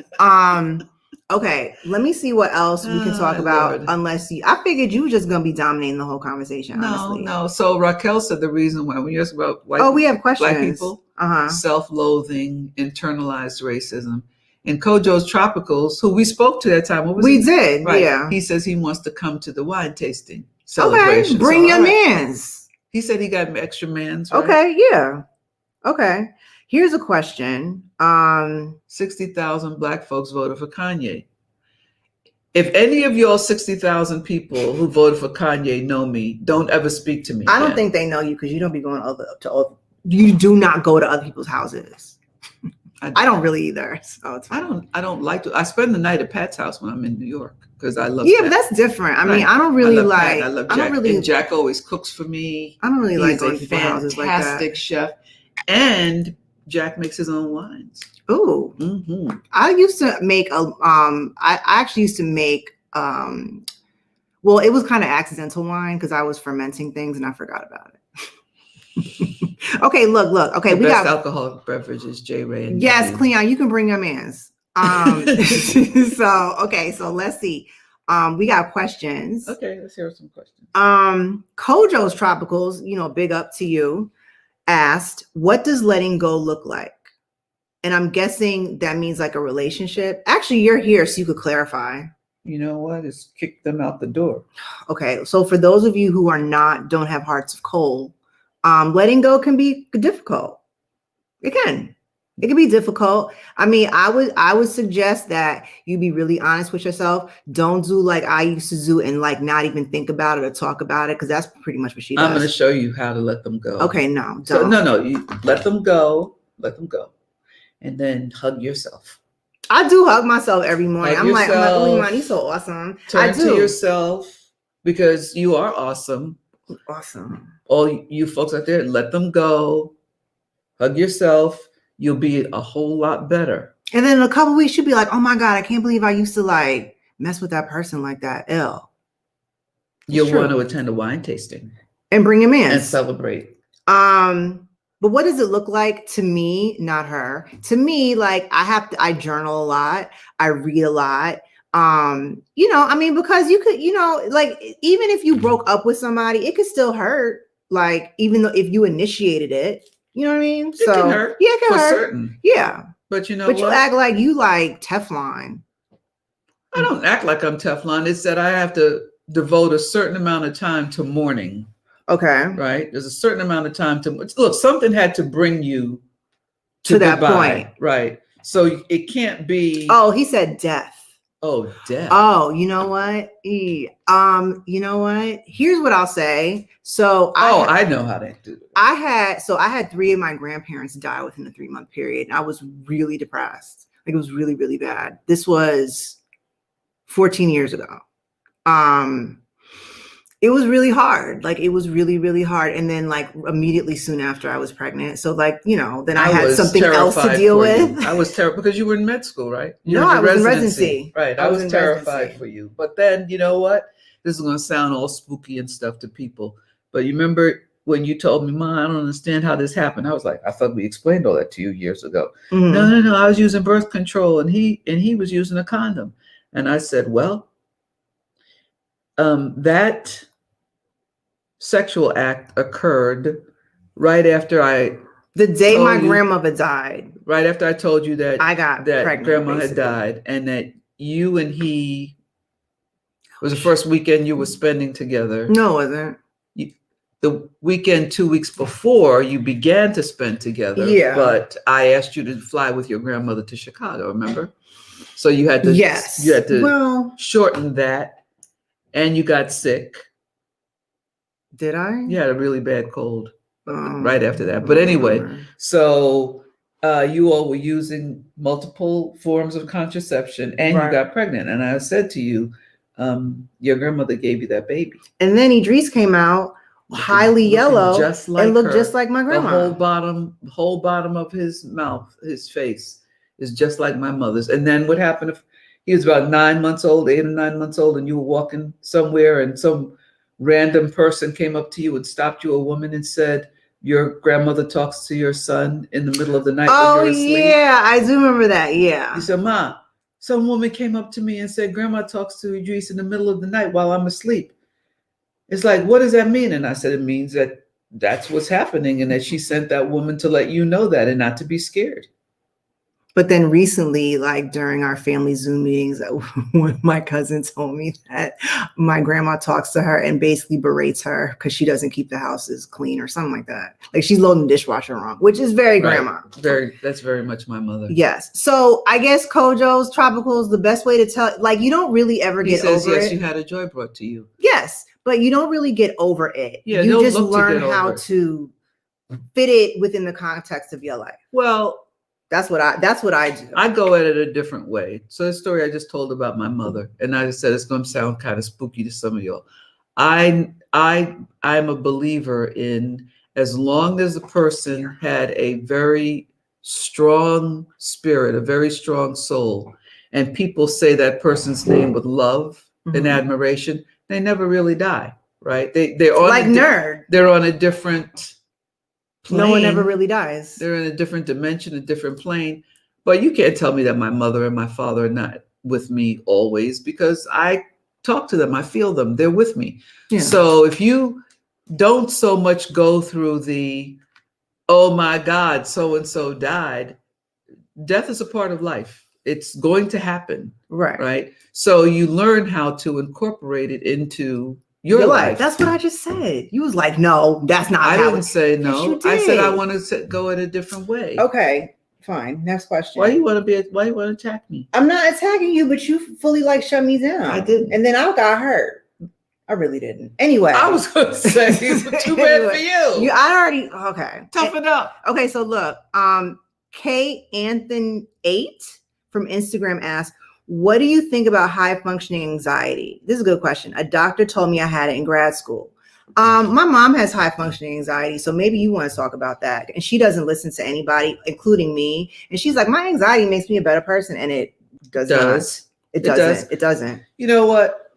okay, let me see what else we can talk about. Lord. I figured you were just gonna be dominating the whole conversation. Honestly. No. So Raquel said the reason why when you ask about white we have questions. Black people, self-loathing, internalized racism. And Kojo's Tropicals, who we spoke to that time, we did, right. Yeah. He says he wants to come to the wine tasting celebration. Okay, bring your mans. He said he got extra mans. Right? Okay, yeah. Okay. Here's a question. 60,000 Black folks voted for Kanye. If any of y'all 60,000 people who voted for Kanye know me, don't ever speak to me. I don't think they know you because you don't be going you do not go to other people's houses. I don't really either. So I don't like to. I spend the night at Pat's house when I'm in New York because I love. Yeah, Pat. But that's different. I mean, I don't really like. I love Jack. And Jack always cooks for me. I don't really like going to people's houses like that. Fantastic chef, and Jack makes his own wines. Ooh. Mm-hmm. I used to make I actually used to make well, it was kind of accidental wine because I was fermenting things and I forgot about it. Okay, look. Okay, we got alcoholic beverages, J. Ray. And yes, Cleon, you can bring your mans. So let's see. We got questions. Okay, let's hear some questions. Kojo's Tropicals, big up to you, asked, what does letting go look like? And I'm guessing that means like a relationship. Actually, you're here, so you could clarify. You know what? It's kick them out the door. Okay, so for those of you who don't have hearts of coal, letting go can be difficult. It can be difficult. I mean, I would suggest that you be really honest with yourself. Don't do like I used to do and like not even think about it or talk about it because that's pretty much what she does. I'm going to show you how to let them go. Okay, no. So, no, you let them go. Let them go. And then hug yourself. I do hug myself every morning. I'm like, oh, Imani, you're so awesome. Turn to yourself because you are awesome. Awesome. All you folks out there, let them go. Hug yourself. You'll be a whole lot better. And then in a couple of weeks, you'll be like, oh my God, I can't believe I used to like mess with that person like that. You'll want to attend a wine tasting. and bring him in and celebrate. But what does it look like to me? Not her. To me, like I journal a lot. I read a lot. Because you could, like even if you broke up with somebody, it could still hurt. Like even though if you initiated it, you know what I mean? It can hurt. Yeah, it can hurt. Certain. Yeah. But you know But what? you act like you like Teflon. I don't act like I'm Teflon. It's that I have to devote a certain amount of time to mourning. Okay. Right? There's a certain amount of time to look. Something had to bring you to that point. Right. So it can't be. Oh, he said death. Oh, death. Oh, you know what? You know what? Here's what I'll say. So I know how to do it. I had 3 of my grandparents die within the 3-month period. And I was really depressed. Like it was really, really bad. This was 14 years ago. It was really hard. Like it was really, really hard. And then like immediately soon after I was pregnant. So like, then I had something else to deal with. I was terrified because you were in med school, right? I was in residency. Right. I was terrified for you. But then you know what? This is going to sound all spooky and stuff to people. But you remember when you told me, "Mom, I don't understand how this happened." I was like, I thought we explained all that to you years ago. Mm-hmm. No. I was using birth control and he was using a condom. And I said, well, that sexual act occurred right after the day my grandmother died. Right after I told you that I got pregnant, grandma basically. had died, and that you and he was the first weekend you were spending together. No, it wasn't. The weekend 2 weeks before you began to spend together. Yeah. But I asked you to fly with your grandmother to Chicago, remember? So you had to shorten that, and you got sick. Did I? You had a really bad cold right after that. But anyway, so you all were using multiple forms of contraception and you got pregnant. And I said to you, your grandmother gave you that baby. And then Idris came out highly yellow just like and looked her. just like my grandma. The whole bottom of his mouth, his face is just like my mother's. And then what happened if he was about 9 months old, 8 or 9 months old, and you were walking somewhere and some random person came up to you and stopped you, a woman, and said, your grandmother talks to your son in the middle of the night when you're asleep? Yeah, I do remember that. Yeah. You said, Ma, some woman came up to me and said, Grandma talks to Idris in the middle of the night while I'm asleep. It's like, what does that mean? And I said, it means that that's what's happening and that she sent that woman to let you know that and not to be scared. But then recently, like during our family Zoom meetings, when my cousin told me that my grandma talks to her and basically berates her because she doesn't keep the houses clean or something like that. Like she's loading the dishwasher wrong, which is very grandma. That's very much my mother. Yes. So I guess Kojo's Tropicals, the best way to tell, like you don't really ever get over it. Yes, you had a joy brought to you. Yes, but you don't really get over it. Yeah, you just learn how to fit it within the context of your life. Well, that's what I do. I go at it a different way. So the story I just told about my mother, and I just said it's going to sound kind of spooky to some of y'all. I'm a believer in as long as the person had a very strong spirit, a very strong soul, and people say that person's name with love and admiration, they never really die, right? They're on like nerd. They're on a different plane. No one ever really dies. They're in a different dimension, a different plane. But you can't tell me that my mother and my father are not with me always because I talk to them. I feel them. They're with me. Yeah. So if you don't so much go through the, oh my God, so-and-so died, death is a part of life. It's going to happen. Right. So you learn how to incorporate it into your life. That's what I just said. You was like, no, that's not I how didn't say no. Yes, I said I want to go in a different way. Okay, fine. Next question. Why you want to attack me? I'm not attacking you, but you fully like shut me down. I didn't. And then I got hurt. I really didn't. Anyway. I was going to say too bad for you. Okay. Toughen up. Okay, so look, K Anthony 8 from Instagram asked, what do you think about high functioning anxiety? This is a good question. A doctor told me I had it in grad school. My mom has high functioning anxiety, so maybe you want to talk about that. And she doesn't listen to anybody, including me. And she's like, my anxiety makes me a better person, and it doesn't. It doesn't. You know what?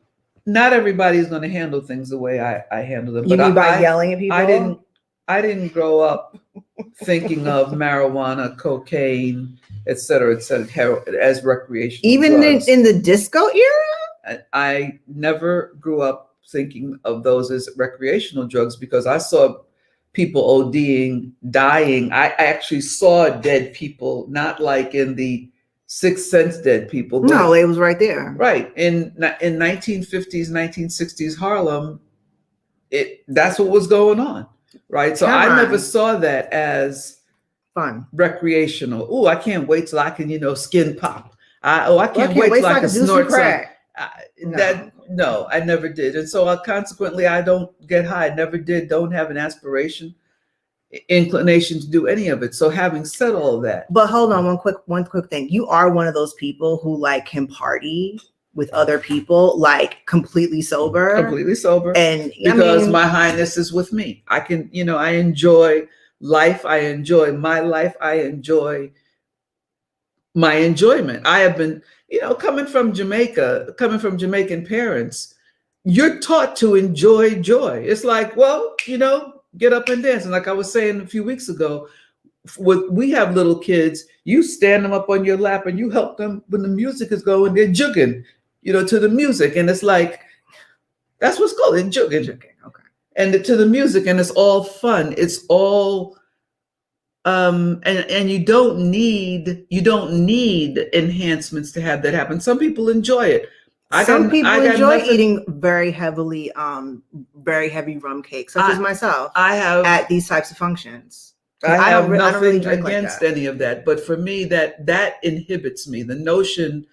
not everybody's going to handle things the way I handle them. You But mean by yelling at people? I didn't grow up thinking of marijuana, cocaine, et cetera, as recreational Even drugs. in the disco era? I never grew up thinking of those as recreational drugs because I saw people ODing, dying. I actually saw dead people, not like in the Sixth Sense dead people. But, no, it was right there. Right. In 1950s, 1960s Harlem, that's what was going on. Right. So I never saw that as fun, recreational. Oh, I can't wait till I can, skin pop. I can't wait till I can snort some. No, I never did. And so consequently, I don't get high. I never did. Don't have an aspiration, inclination to do any of it. So having said all of that. But hold on, one quick thing. You are one of those people who can party with other people, completely sober. Completely sober. And because my highness is with me. I can, I enjoy life. I enjoy my life. I enjoy my enjoyment. I have been, coming from Jamaican parents, you're taught to enjoy joy. It's like, well, get up and dance. And like I was saying a few weeks ago, we have little kids, you stand them up on your lap and you help them when the music is going, they're jugging, to the music. And it's like, that's what's called it, jugging. Okay. And to the music, and it's all fun. It's all, and you don't need enhancements to have that happen. Some people enjoy it. Some people enjoy eating very heavy rum cakes, such as myself. I have at these types of functions. I have nothing against any of that, but for me, that inhibits me. The notion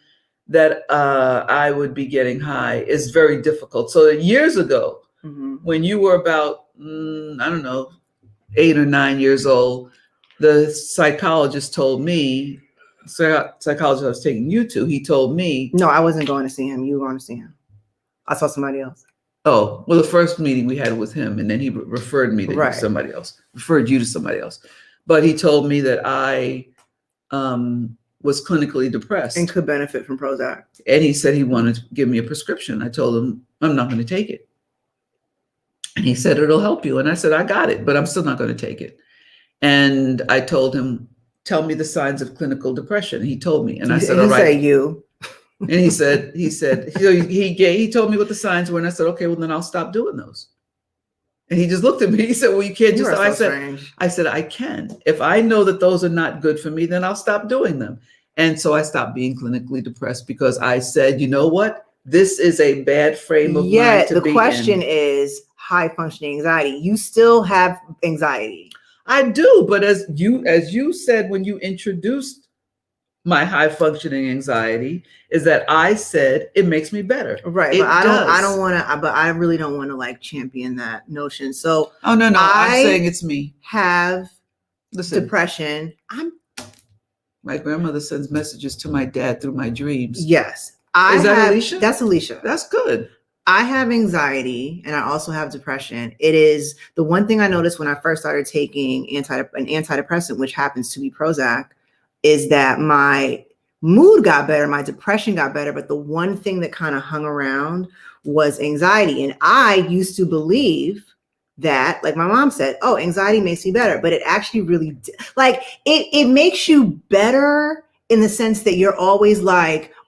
that I would be getting high is very difficult. So years ago, when you were about, 8 or 9 years old, the psychologist told me, psychologist I was taking you to, he told me. No, I wasn't going to see him. You were going to see him. I saw somebody else. Oh, well, the first meeting we had was him, and then he referred me to somebody else, referred you to somebody else. But he told me that I was clinically depressed. And could benefit from Prozac. And he said he wanted to give me a prescription. I told him, I'm not going to take it. And he said, it'll help you. And I said, I got it, but I'm still not going to take it. And I told him, tell me the signs of clinical depression. He told me, and I said, all right. You. And he said, he told me what the signs were. And I said, okay, well then I'll stop doing those. And he just looked at me. He said, well, you can't just, I said, I can. If I know that those are not good for me, then I'll stop doing them. And so I stopped being clinically depressed because I said, you know what? This is a bad frame of mind to be in. Yeah, the question is high functioning anxiety. You still have anxiety. I do, but as you said when you introduced my high functioning anxiety, is that I said it makes me better. Right. But I really don't want to champion that notion. So oh no, I'm saying it's me. Listen, depression. My grandmother sends messages to my dad through my dreams. Yes. Is that Alicia? That's Alicia. That's good. I have anxiety and I also have depression. It is the one thing I noticed when I first started taking an antidepressant, which happens to be Prozac, is that my mood got better, my depression got better. But the one thing that kind of hung around was anxiety. And I used to believe that, like my mom said, oh, anxiety makes me better. But it actually really, it makes you better in the sense that you're always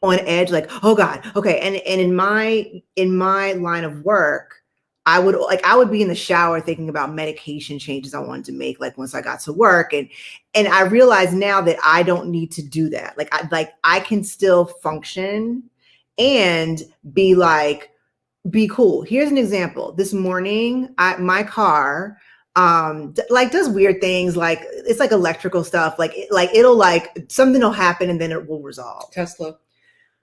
on edge, oh God, okay. And in my line of work, I would be in the shower thinking about medication changes I wanted to make, once I got to work. And I realize now that I don't need to do that. I can still function and be cool. Here's an example. This morning, my car does weird things, it's electrical stuff. Something will happen and then it will resolve. Tesla.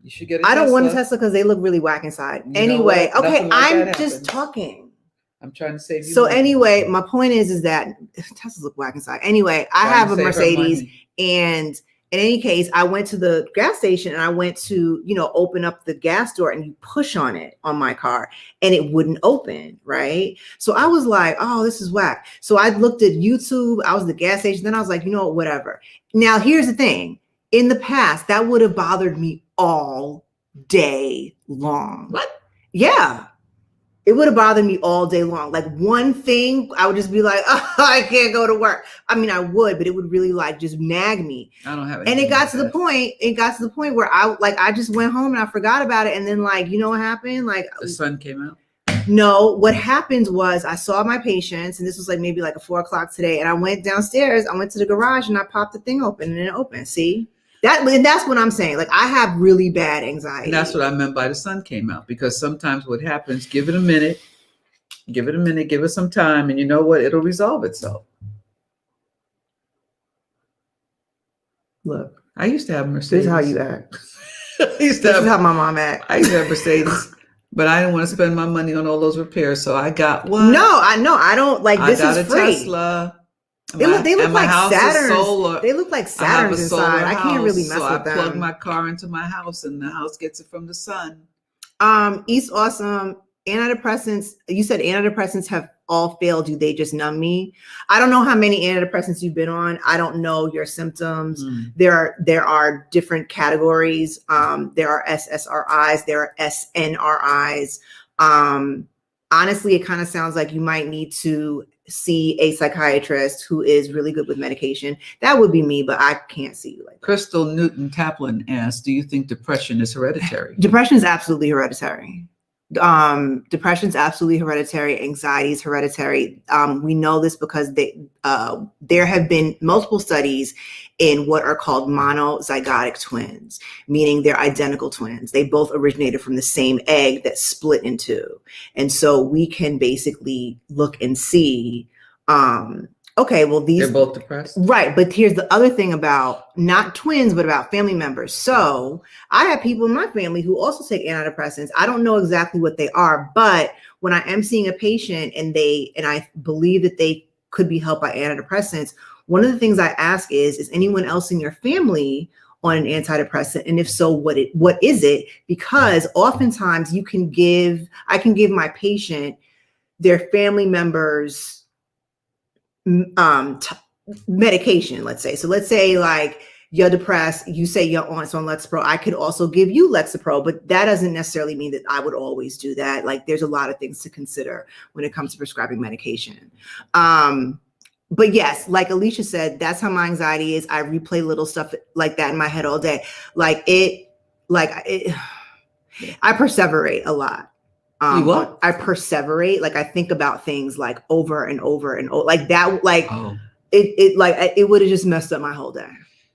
You should get a Tesla. I don't want a Tesla because they look really whack inside. Anyway, okay, I'm just talking. I'm trying to save you. So anyway, my point is that Teslas look whack inside. Anyway, I have a Mercedes, and in any case, I went to the gas station and I went to, open up the gas door and you push on it on my car and it wouldn't open, right? So I was like, oh, this is whack. So I looked at YouTube. I was at the gas station. Then I was like, whatever. Now, here's the thing. In the past, that would have bothered me all day long. What? Yeah. It would have bothered me all day long. Like one thing, I would just be like, oh, I can't go to work. I mean, I would, but it would really like just nag me. I don't have. And it got to the point where I just went home and I forgot about it. And then like, you know what happened? Like the sun came out. No, what happened was I saw my patients, and this was like maybe like at 4:00 today. And I went downstairs, I went to the garage and I popped the thing open and it opened. See? That's what I'm saying. Like I have really bad anxiety. And that's what I meant by the sun came out, because sometimes what happens, give it a minute, give it some time, and you know what? It'll resolve itself. Look, I used to have Mercedes. This is how you act. This is how my mom act. I used to have Mercedes, but I didn't want to spend my money on all those repairs, so I got one. No, I know. I don't like. This is free. I got a Tesla. They look like Saturns. They look like Saturns inside. I can't really mess with them. I plug my car into my house, and the house gets it from the sun. East Awesome. Antidepressants. You said antidepressants have all failed you. They just numb me. I don't know how many antidepressants you've been on. I don't know your symptoms. There are different categories. There are SSRIs. There are SNRIs. Honestly, it kind of sounds like you might need to see a psychiatrist who is really good with medication. That would be me, but I can't see you like that. Crystal Newton Kaplan asked, do you think depression is hereditary? Depression is absolutely hereditary. Depression is absolutely hereditary. Anxiety is hereditary. We know this because there have been multiple studies in what are called monozygotic twins, meaning they're identical twins. They both originated from the same egg that split in two. And so we can basically look and see, okay, well, they're both depressed. Right. But here's the other thing about not twins, but about family members. So I have people in my family who also take antidepressants. I don't know exactly what they are, but when I am seeing a patient and I believe that they could be helped by antidepressants, one of the things I ask is anyone else in your family on an antidepressant? And if so, what is it? Because oftentimes I can give my patient their family members medication, let's say. So let's say like you're depressed, you say you're on Lexapro. I could also give you Lexapro, but that doesn't necessarily mean that I would always do that. Like there's a lot of things to consider when it comes to prescribing medication. But yes, like Alicia said, that's how my anxiety is. I replay little stuff like that in my head all day. I perseverate a lot. What? I perseverate. Like I think about things like over and over and over, like that. Like it would have just messed up my whole day.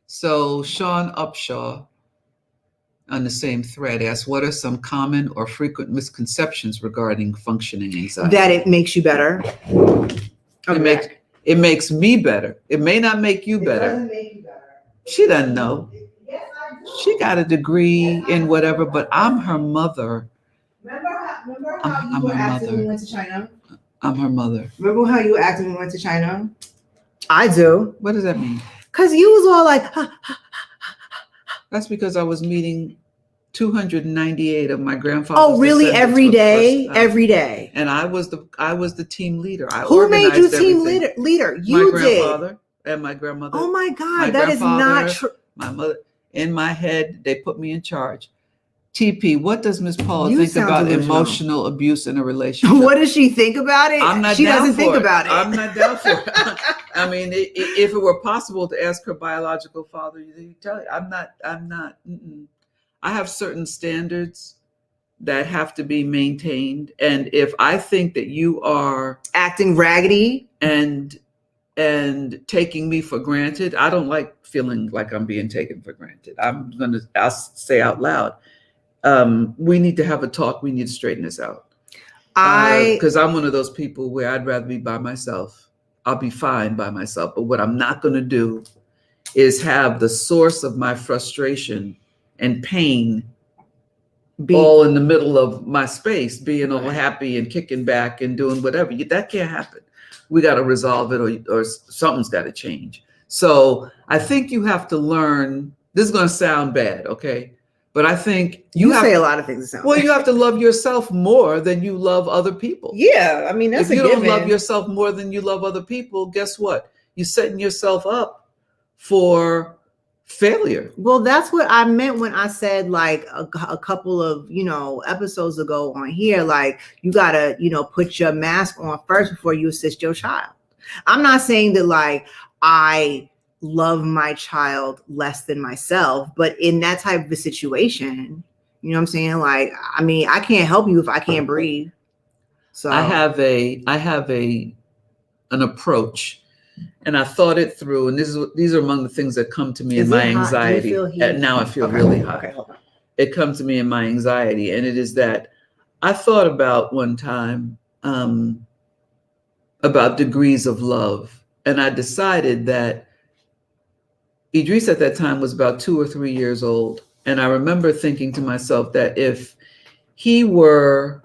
So Sean Upshaw on the same thread asks, what are some common or frequent misconceptions regarding functioning anxiety? That it makes you better. It makes me better. It may not make you better. It doesn't make you better. She doesn't know. Yes, I do. She got a degree in whatever, but I'm her mother. Remember how you were acting when we went to China? I'm her mother. Remember how you were acting when we went to China? I do. What does that mean? Because you was all like, That's because I was meeting 298 of my grandfather's. Oh, really? Every day? Every day. And I was the team leader. Who made you team leader? You my did. My grandfather and my grandmother. Oh my God, that is not true. My mother. In my head, they put me in charge. TP, what does Ms. Paula think about emotional abuse in a relationship? What does she think about it? I'm not she down doesn't for think it. about it. I'm not down for it. I mean, if it were possible to ask her biological father, you tell you, I'm not. I have certain standards that have to be maintained. And if I think that you are acting raggedy and taking me for granted, I don't like feeling like I'm being taken for granted. I'll say out loud, we need to have a talk. We need to straighten this out. Because I'm one of those people where I'd rather be by myself. I'll be fine by myself. But what I'm not going to do is have the source of my frustration and pain all in the middle of my space, being all happy and kicking back and doing whatever. That can't happen. We got to resolve it, or something's got to change. So I think you have to learn. This is going to sound bad, okay? But I think you say a lot of things that sound bad. You have to love yourself more than you love other people. Yeah, I mean, that's if you don't love yourself more than you love other people, guess what? You're setting yourself up for failure. Well, that's what I meant when I said like a couple of, episodes ago on here, like you gotta, put your mask on first before you assist your child. I'm not saying that like I love my child less than myself, but in that type of a situation, you know what I'm saying? Like, I mean, I can't help you if I can't breathe. So I have an approach, and I thought it through, and these are among the things that come to me in my anxiety. And now I feel really hot. Okay, hold on. It comes to me in my anxiety, and it is that I thought about one time about degrees of love, and I decided that Idris at that time was about 2 or 3 years old, and I remember thinking to myself that if we were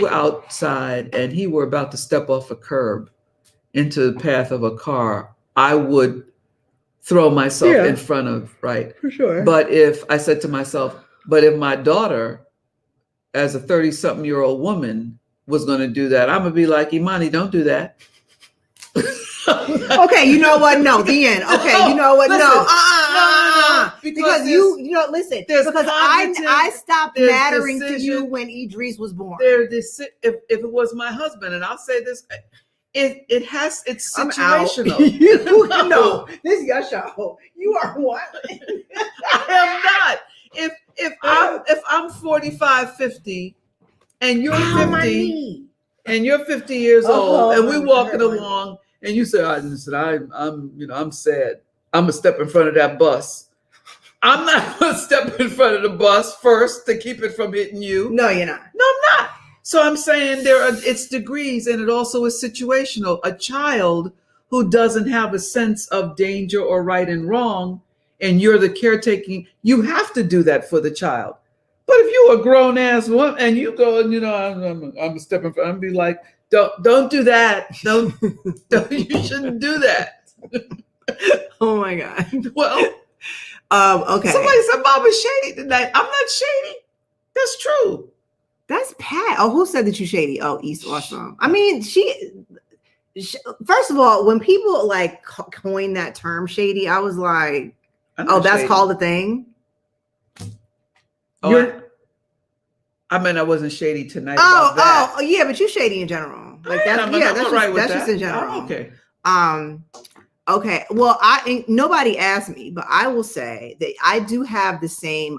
outside and he were about to step off a curb into the path of a car, I would throw myself in front of, right? For sure. But if I said to myself, but if my daughter, as a 30-something-year-old woman, was going to do that, I'm going to be like, Imani, don't do that. Okay, you know what? No, the end. Okay, you know what? Listen, No. Because listen, because I stopped mattering to you when Idris was born. If it was my husband, and I'll say this, it's situational. No, this is your show. You are what? I am not. If I'm 45, 50, and you're 50, and you're 50 years old, and we're walking along, and you say, I'm sad. I'm gonna step in front of that bus. I'm not gonna step in front of the bus first to keep it from hitting you. No, you're not. No, I'm not. So I'm saying it's degrees, and it also is situational. A child who doesn't have a sense of danger or right and wrong, and you're the caretaking, you have to do that for the child. But if you're a grown ass woman and you go, I'm stepping front, I'm be like, don't do that. Don't you shouldn't do that. Oh my God. Well, okay. Somebody said Bob was shady tonight. I'm not shady. That's true. That's Pat. Oh, who said that you shady? Oh, East Awesome. I mean, she first of all, when people like coin that term shady, I was like, that's shady. Called a thing. I mean, I wasn't shady tonight. Oh, yeah, but you shady in general. Like that's just in general. Oh, okay. Okay. Well, nobody asked me, but I will say that I do have the same.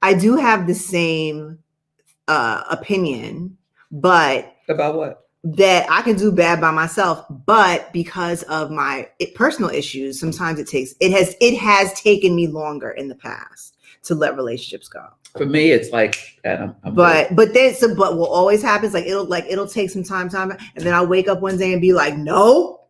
I do have the same opinion, but about what? That I can do bad by myself, but because of my personal issues, sometimes it has taken me longer in the past to let relationships go. For me, it's like, but what always happens, like it'll take some time, and then I'll wake up one day and be like, no,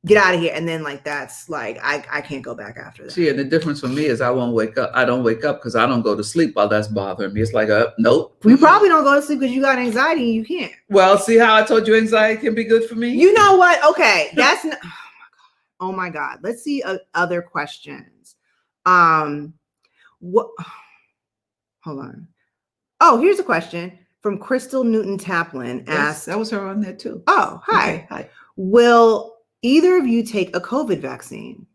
get out of here. And then like, that's like, I can't go back after that. See, and the difference for me is I won't wake up. I don't wake up because I don't go to sleep while that's bothering me. It's like, nope. You probably don't go to sleep because you got anxiety and you can't. Well, see how I told you anxiety can be good for me? You know what? Okay. That's not, oh my God. Let's see other questions. What? Hold on. Oh, here's a question from Crystal Newton Taplin. Yes, that was her on there too. Oh, hi. Okay, hi. Will either of you take a COVID vaccine?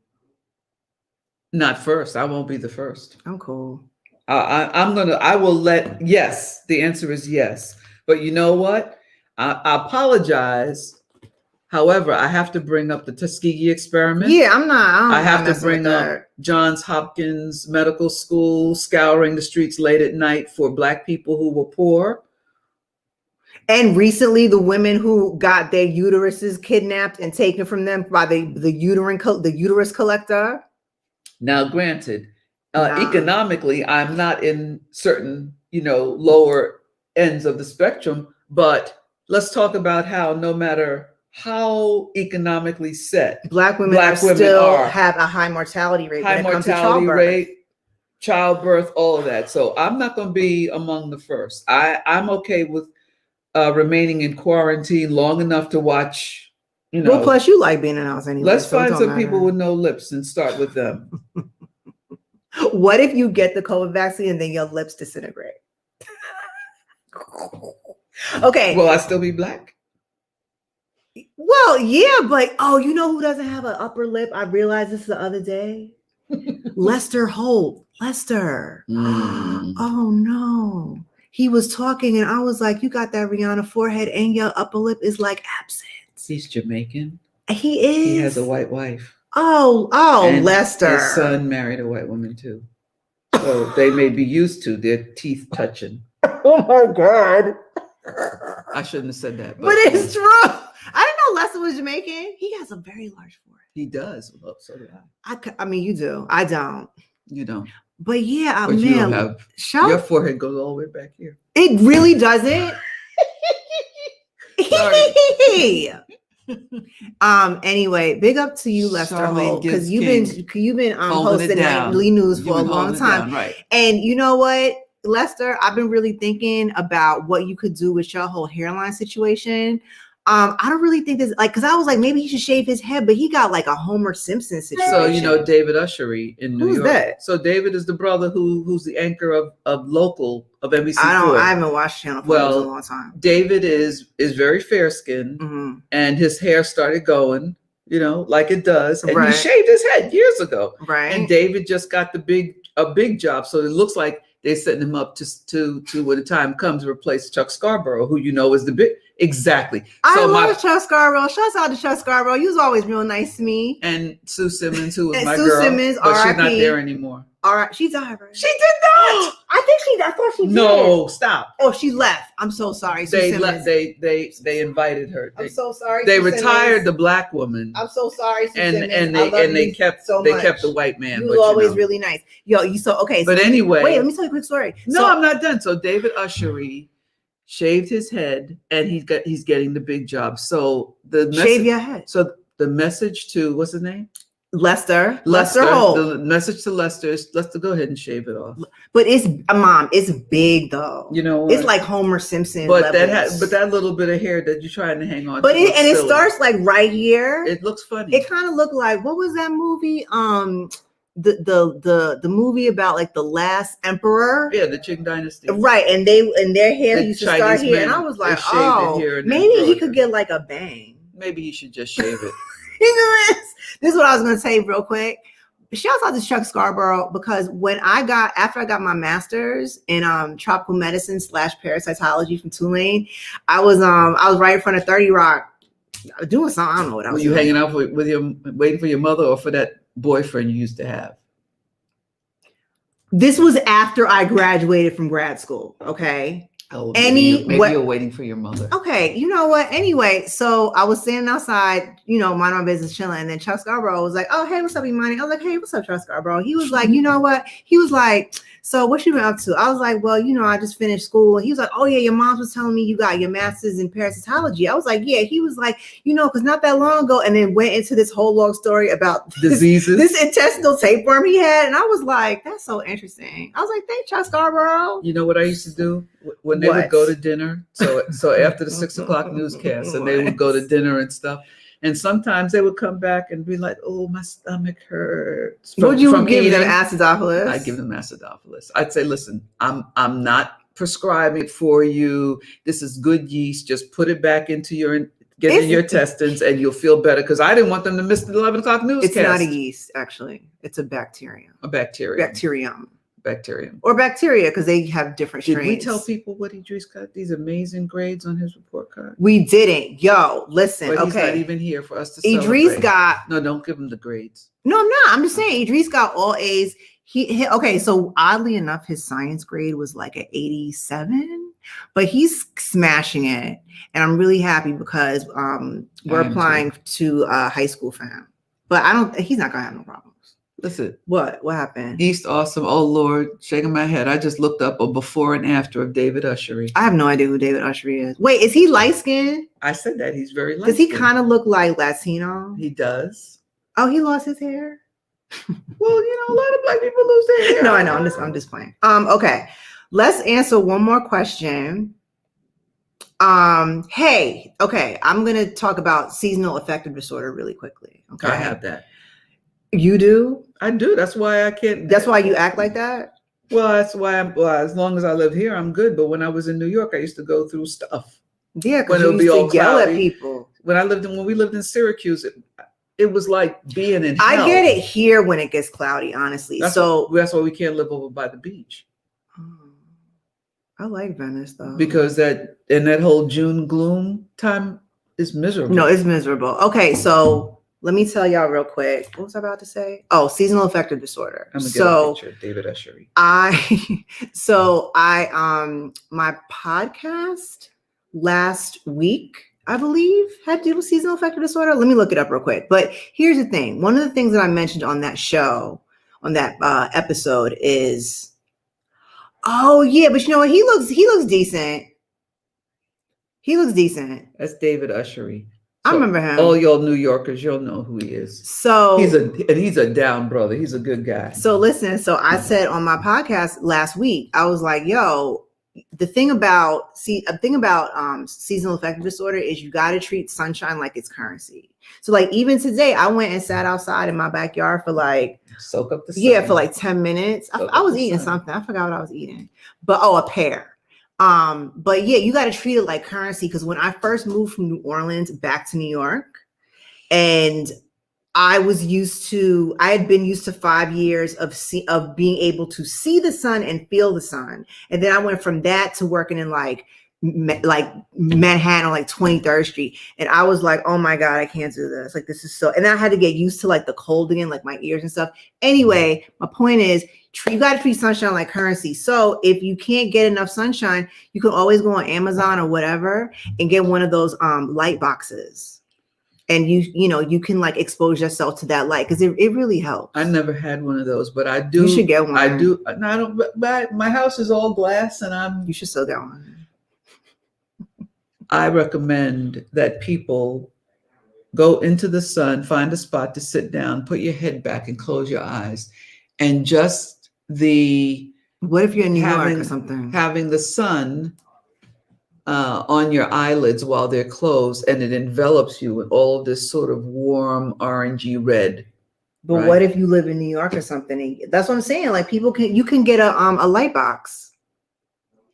Not first. I won't be the first. I'm cool. I will let, yes, the answer is yes. But you know what? I apologize. However, I have to bring up the Tuskegee experiment. Yeah, I'm not. I have to bring up Johns Hopkins Medical School scouring the streets late at night for Black people who were poor. And recently, the women who got their uteruses kidnapped and taken from them by the uterus collector. Now, granted, economically, I'm not in certain, lower ends of the spectrum, but let's talk about how no matter how economically set Black women still have a high mortality rate. High mortality rate, childbirth, all of that. So I'm not going to be among the first. I'm okay with remaining in quarantine long enough to watch, Well, plus you like being in the house anyway. Let's find some people with no lips and start with them. What if you get the COVID vaccine and then your lips disintegrate? Okay. Will I still be Black? Well, yeah, but you know who doesn't have an upper lip? I realized this the other day. Lester Holt. Lester. Oh no. He was talking and I was like, you got that Rihanna forehead and your upper lip is like absent. He's Jamaican. He is. He has a white wife. Oh, and Lester. His son married a white woman too. So they may be used to their teeth touching. Oh my God. I shouldn't have said that. But it's true. I didn't know Lester was Jamaican. He has a very large forehead. He does. Well, so do I. I mean, you do. I don't. You don't. But yeah, But man. you don't have, your forehead goes all the way back here. It really doesn't. Anyway, big up to you, Lester Holt, because you've been hosting nightly news for a long time. Right. And you know what, Lester, I've been really thinking about what you could do with your whole hairline situation. I don't really think this, like, because I was like, maybe he should shave his head, but he got like a Homer Simpson situation. So you know David Ushery in New York. Who's that? So David is the brother who's the anchor of local of NBC. I haven't watched Channel 4 in a long time. David is very fair skinned, and his hair started going, like it does, and he shaved his head years ago. Right. And David just got a big job, so it looks like they're setting him up to when the time comes to replace Chuck Scarborough, who is the big. Exactly. I love Chuck Scarborough. Shouts out to Chuck Scarborough. He was always real nice to me. And Sue Simmons, who was my Sue girl, Simmons, but she's not there anymore. All right, she died, right? She did not. I thought she did. No, stop. Oh, she left. I'm so sorry. They left. They invited her. I'm so sorry. They retired the black woman. I'm so sorry. And they kept the white man. You were always really nice. Okay. But anyway, wait. Let me tell you a quick story. No, I'm not done. So David Ushery shaved his head, and he's getting the big job. So shave your head. So the message to what's his name? Lester Holt. The message to Lester is Lester, go ahead and shave it off. But it's Mom, it's big though. You know what? It's like Homer Simpson. But that little bit of hair that you're trying to hang on. But it starts like right here. It looks funny. It kind of looked like, what was that movie? The movie about like the last emperor. Yeah, the Qing Dynasty. Right, and their hair used to start here, and I was like, maybe he could get like a bang. Maybe he should just shave it. This is what I was going to say real quick. Shout out to Chuck Scarborough, because after I got my master's in tropical medicine / parasitology from Tulane, I was right in front of 30 Rock doing something. I don't know what I was doing. Were you hanging out with your waiting for your mother, or for that boyfriend you used to have? This was after I graduated from grad school. Okay. Oh, maybe you're waiting for your mother. Okay, you know what? Anyway, so I was standing outside, minding my business, chilling, and then Chuck Scarborough was like, "Oh, hey, what's up, Imani?" I was like, "Hey, what's up, Chuck Scarborough?" He was like, "You know what?" He was like, "So what you been up to?" I was like, "Well, I just finished school." He was like, "Oh yeah, your mom was telling me you got your master's in parasitology." I was like, "Yeah." He was like, because not that long ago, and then went into this whole long story about diseases, this intestinal tapeworm he had, and I was like, "That's so interesting." I was like, "Thanks, Chuck Scarborough." You know what I used to do when they would go to dinner? So after the 6 o'clock newscast, and they would go to dinner and stuff. And sometimes they would come back and be like, "Oh, my stomach hurts." Would you give them acidophilus? I'd give them acidophilus. I'd say, "Listen, I'm not prescribing for you. This is good yeast. Just put it back into your intestines, and you'll feel better." Because I didn't want them to miss the 11 o'clock newscast. It's not a yeast, actually. It's a bacterium. A bacterium. Bacterium. Or bacteria, because they have different strains. Did we tell people what Idris got these amazing grades on his report card? We didn't. Yo, listen. But he's not even here for us to celebrate. Idris got... No, don't give him the grades. No, I'm not. I'm just saying Idris got all A's. Okay, so oddly enough, his science grade was like an 87, but he's smashing it. And I'm really happy because we're applying to high school for him. But he's not going to have no problem. Listen. What happened? East Awesome. Oh Lord, shaking my head. I just looked up a before and after of David Ushery. I have no idea who David Ushery is. Wait, is he light skinned? I said that he's very light. Does he kind of look like Latino? He does. Oh, he lost his hair. Well, a lot of black people lose their hair. No, I know. I'm just playing. Okay, let's answer one more question. Hey, okay, I'm gonna talk about seasonal affective disorder really quickly. Okay, I have that. You do? I do. That's why I can't. That's why you act like that? Well, that's why as long as I live here, I'm good. But when I was in New York, I used to go through stuff. Yeah, because you used to yell at people. when we lived in Syracuse, it was like being in hell. I get it here when it gets cloudy, honestly. That's why we can't live over by the beach. I like Venice though. Because that whole June gloom time is miserable. No, it's miserable. Okay, so let me tell y'all real quick. What was I about to say? Oh, seasonal affective disorder. I'm gonna get a picture of David Ushery. My podcast last week, I believe, had to do with seasonal affective disorder. Let me look it up real quick. But here's the thing. One of the things that I mentioned on that show, on that episode is, oh yeah, but you know what? He looks decent. He looks decent. That's David Ushery. So I remember him. All y'all New Yorkers, you'll know who he is. So he's a down brother. He's a good guy. So listen, so I said on my podcast last week, I was like, yo, the thing about seasonal affective disorder is you got to treat sunshine like it's currency. So like even today, I went and sat outside in my backyard for like soak up the sun. Yeah, for like 10 minutes. I was eating something. I forgot what I was eating. But a pear. But yeah, you got to treat it like currency, because when I first moved from New Orleans back to New York, and I had been used to 5 years of being able to see the sun and feel the sun. And then I went from that to working in like Manhattan on like 23rd Street. And I was like, oh my God, I can't do this. Like, this is so, and I had to get used to like the cold again, like my ears and stuff. Anyway, my point is, you got to treat sunshine like currency. So if you can't get enough sunshine, you can always go on Amazon or whatever and get one of those light boxes. And you can like expose yourself to that light, because it really helps. I never had one of those, but I do. You should get one. I do. No, I don't. My house is all glass, and you should still get one. I recommend that people go into the sun, find a spot to sit down, put your head back, and close your eyes, and just what if you're in New York or something? Having the sun on your eyelids while they're closed, and it envelops you in all of this sort of warm orangey red. But right? What if you live in New York or something? That's what I'm saying. Like you can get a light box,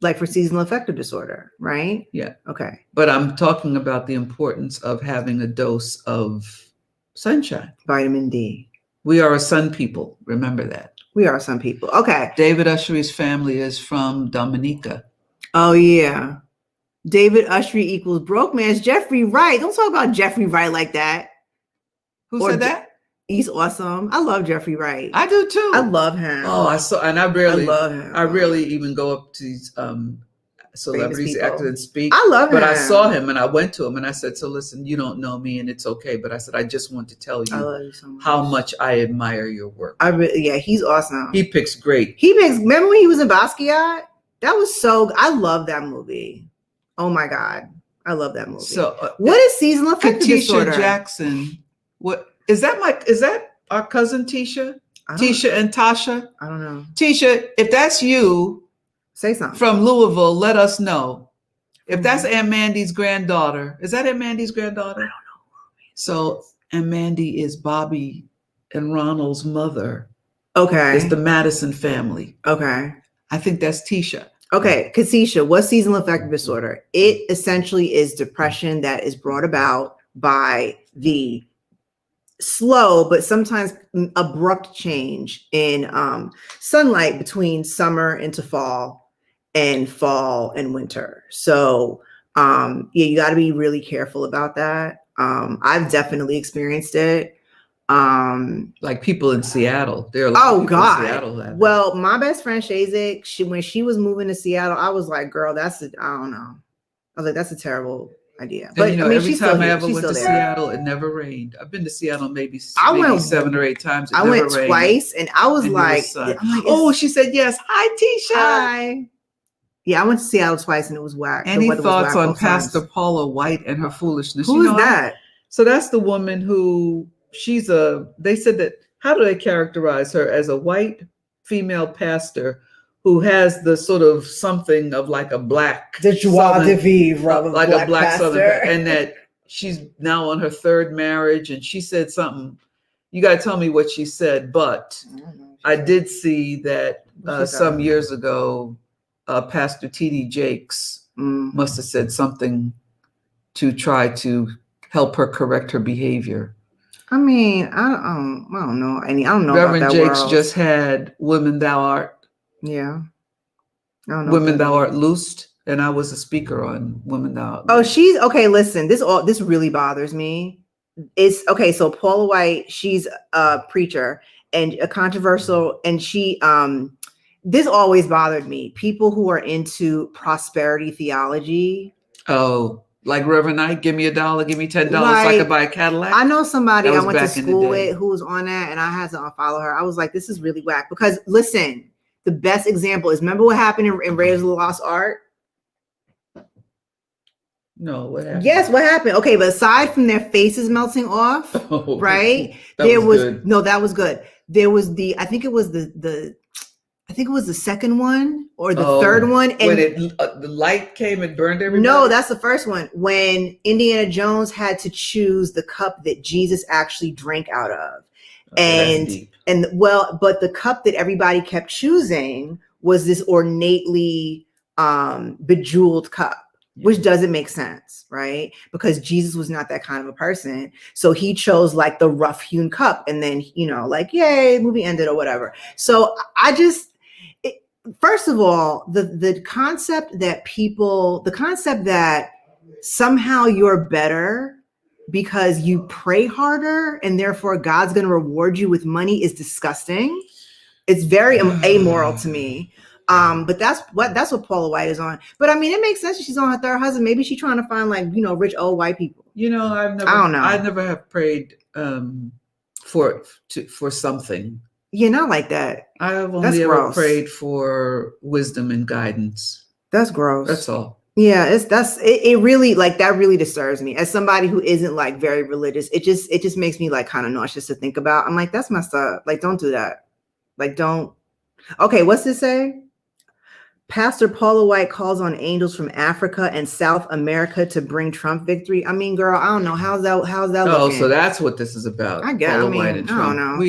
like for seasonal affective disorder, right? Yeah. Okay. But I'm talking about the importance of having a dose of sunshine. Vitamin D. We are a sun people. Remember that. We are some people. Okay. David Ushery's family is from Dominica. Oh, yeah. David Ushery equals broke man's Jeffrey Wright. Don't talk about Jeffrey Wright like that. Who said that? He's awesome. I love Jeffrey Wright. I do too. I love him. Oh, I love him. I rarely even go up to these celebrities, actors, and speak. I love him. But I saw him and I went to him and I said, so listen, you don't know me and it's okay. But I said, I just want to tell you, so much. How much I admire your work. He's awesome. He picks great. Remember when he was in Basquiat? That was I love that movie. Oh my God. I love that movie. So what is seasonal affective disorder? Tisha Jackson. What is that? Is that our cousin Tisha? Tisha and Tasha? I don't know. Tisha, if that's you, say something. From Louisville, let us know. If that's Aunt Mandy's granddaughter, is that Aunt Mandy's granddaughter? I don't know. So Aunt Mandy is Bobby and Ronald's mother. Okay. It's the Madison family. Okay. I think that's Tisha. Okay. Katisha, what's seasonal affective disorder? It essentially is depression that is brought about by the slow but sometimes abrupt change in sunlight between summer into fall and winter. So you got to be really careful about that. I've definitely experienced it. Like people in Seattle. There are God. In Seattle. Well, my best friend Shazik, when she was moving to Seattle, I was like, girl, I don't know. I was like, that's a terrible idea. But every time I ever went to Seattle, it never rained. I've been to Seattle maybe 7 or 8 times. I went twice, and I was like, oh, she said yes. Hi, Tisha. Hi. Yeah, I went to Seattle twice, and it was whack. Any thoughts on Pastor Paula White and her foolishness? Who is that? So that's the woman who they said that, how do they characterize her? As a white female pastor who has the sort of something of like a black, the joie de vivre, like a black Southern, and that she's now on her 3rd marriage. And she said something. You got to tell me what she said, but I did see that some years ago, Pastor T.D. Jakes must have said something to try to help her correct her behavior. I mean, I don't know. I don't know Reverend about that Jakes world. just had Women Thou Art. Yeah. I don't know Women Thou Art Loosed. And I was a speaker on Women Thou Art Loosed. Oh, she's okay. Listen, this really bothers me. It's okay. So Paula White, she's a preacher and a controversial, and she this always bothered me. People who are into prosperity theology. Oh, like Reverend Knight, give me $1, give me $10 so I Like, could buy a Cadillac. I know somebody I went to back in the school day. with who was on that, and I had to unfollow her. I was like, this is really whack. Because listen, the best example is, remember what happened in Raiders of the Lost Ark? No, what happened? Yes, what happened? Okay, but aside from their faces melting off, Oh, right? that was good. No, that was good. There was I think it was the second one or the third one. And when the light came and burned everybody? No, that's the first one. When Indiana Jones had to choose the cup that Jesus actually drank out of. Okay, But the cup that everybody kept choosing was this ornately bejeweled cup. Which doesn't make sense, right? Because Jesus was not that kind of a person. So he chose like the rough hewn cup, and then, like, yay, movie ended or whatever. So first of all, the concept that somehow you're better because you pray harder and therefore God's going to reward you with money is disgusting. It's very amoral to me. But that's what Paula White is on. But I mean, it makes sense. She's on her third husband. Maybe she's trying to find like, rich old white people. I never have prayed for something. Not like that. I have only ever prayed for wisdom and guidance. That's gross. That's all. Yeah, it really, like, that really disturbs me. As somebody who isn't like very religious, it just makes me like kind of nauseous to think about. I'm like, that's messed up. Like, don't do that. Like, don't. Okay, what's this say? Pastor Paula White calls on angels from Africa and South America to bring Trump victory. I mean, girl, I don't know. How's that looking? So that's what this is about. I guess. Paula White and Trump. I don't know.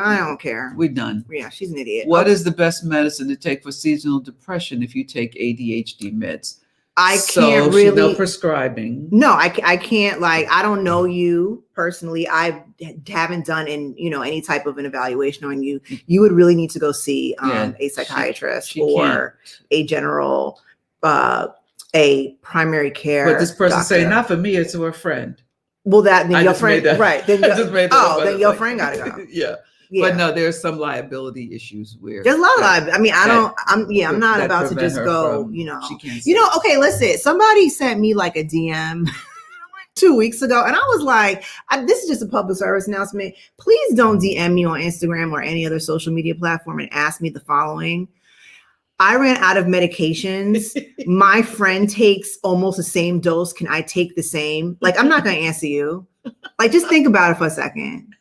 I don't care. We're done. Yeah, she's an idiot. What is the best medicine to take for seasonal depression if you take ADHD meds? I can't really. No prescribing. No, I can't. Like, I don't know you personally. I haven't done any type of an evaluation on you. You would really need to go see a psychiatrist or a general, a primary care. But this person doctor. saying, not for me, it's for a friend. Well, then your friend, right? Then then your friend got to go. Yeah. But no, there's some liability issues where there's a lot of liability. I mean, I'm not about to just go, okay, listen, somebody sent me like a DM 2 weeks ago, and I was like, this is just a public service announcement. Please don't DM me on Instagram or any other social media platform and ask me the following. I ran out of medications. My friend takes almost the same dose. Can I take the same? Like, I'm not going to answer you. Like, just think about it for a second.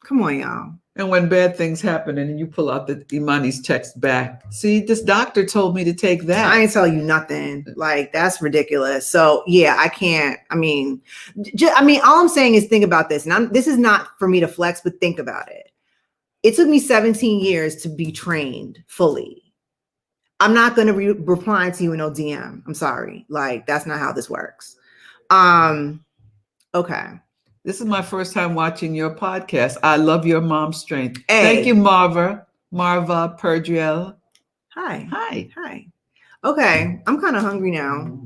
Come on, y'all. And when bad things happen and you pull out the Imani's text back, see, this doctor told me to take that. I ain't tell you nothing. Like, that's ridiculous. So yeah, I can't. I mean, all I'm saying is think about this. And this is not for me to flex, but think about it. It took me 17 years to be trained fully. I'm not going to reply to you in no DM. I'm sorry. Like, that's not how this works. Okay. This is my first time watching your podcast. I love your mom's strength. Hey. Thank you, Marva Perdriel. Hi. Okay, I'm kind of hungry now.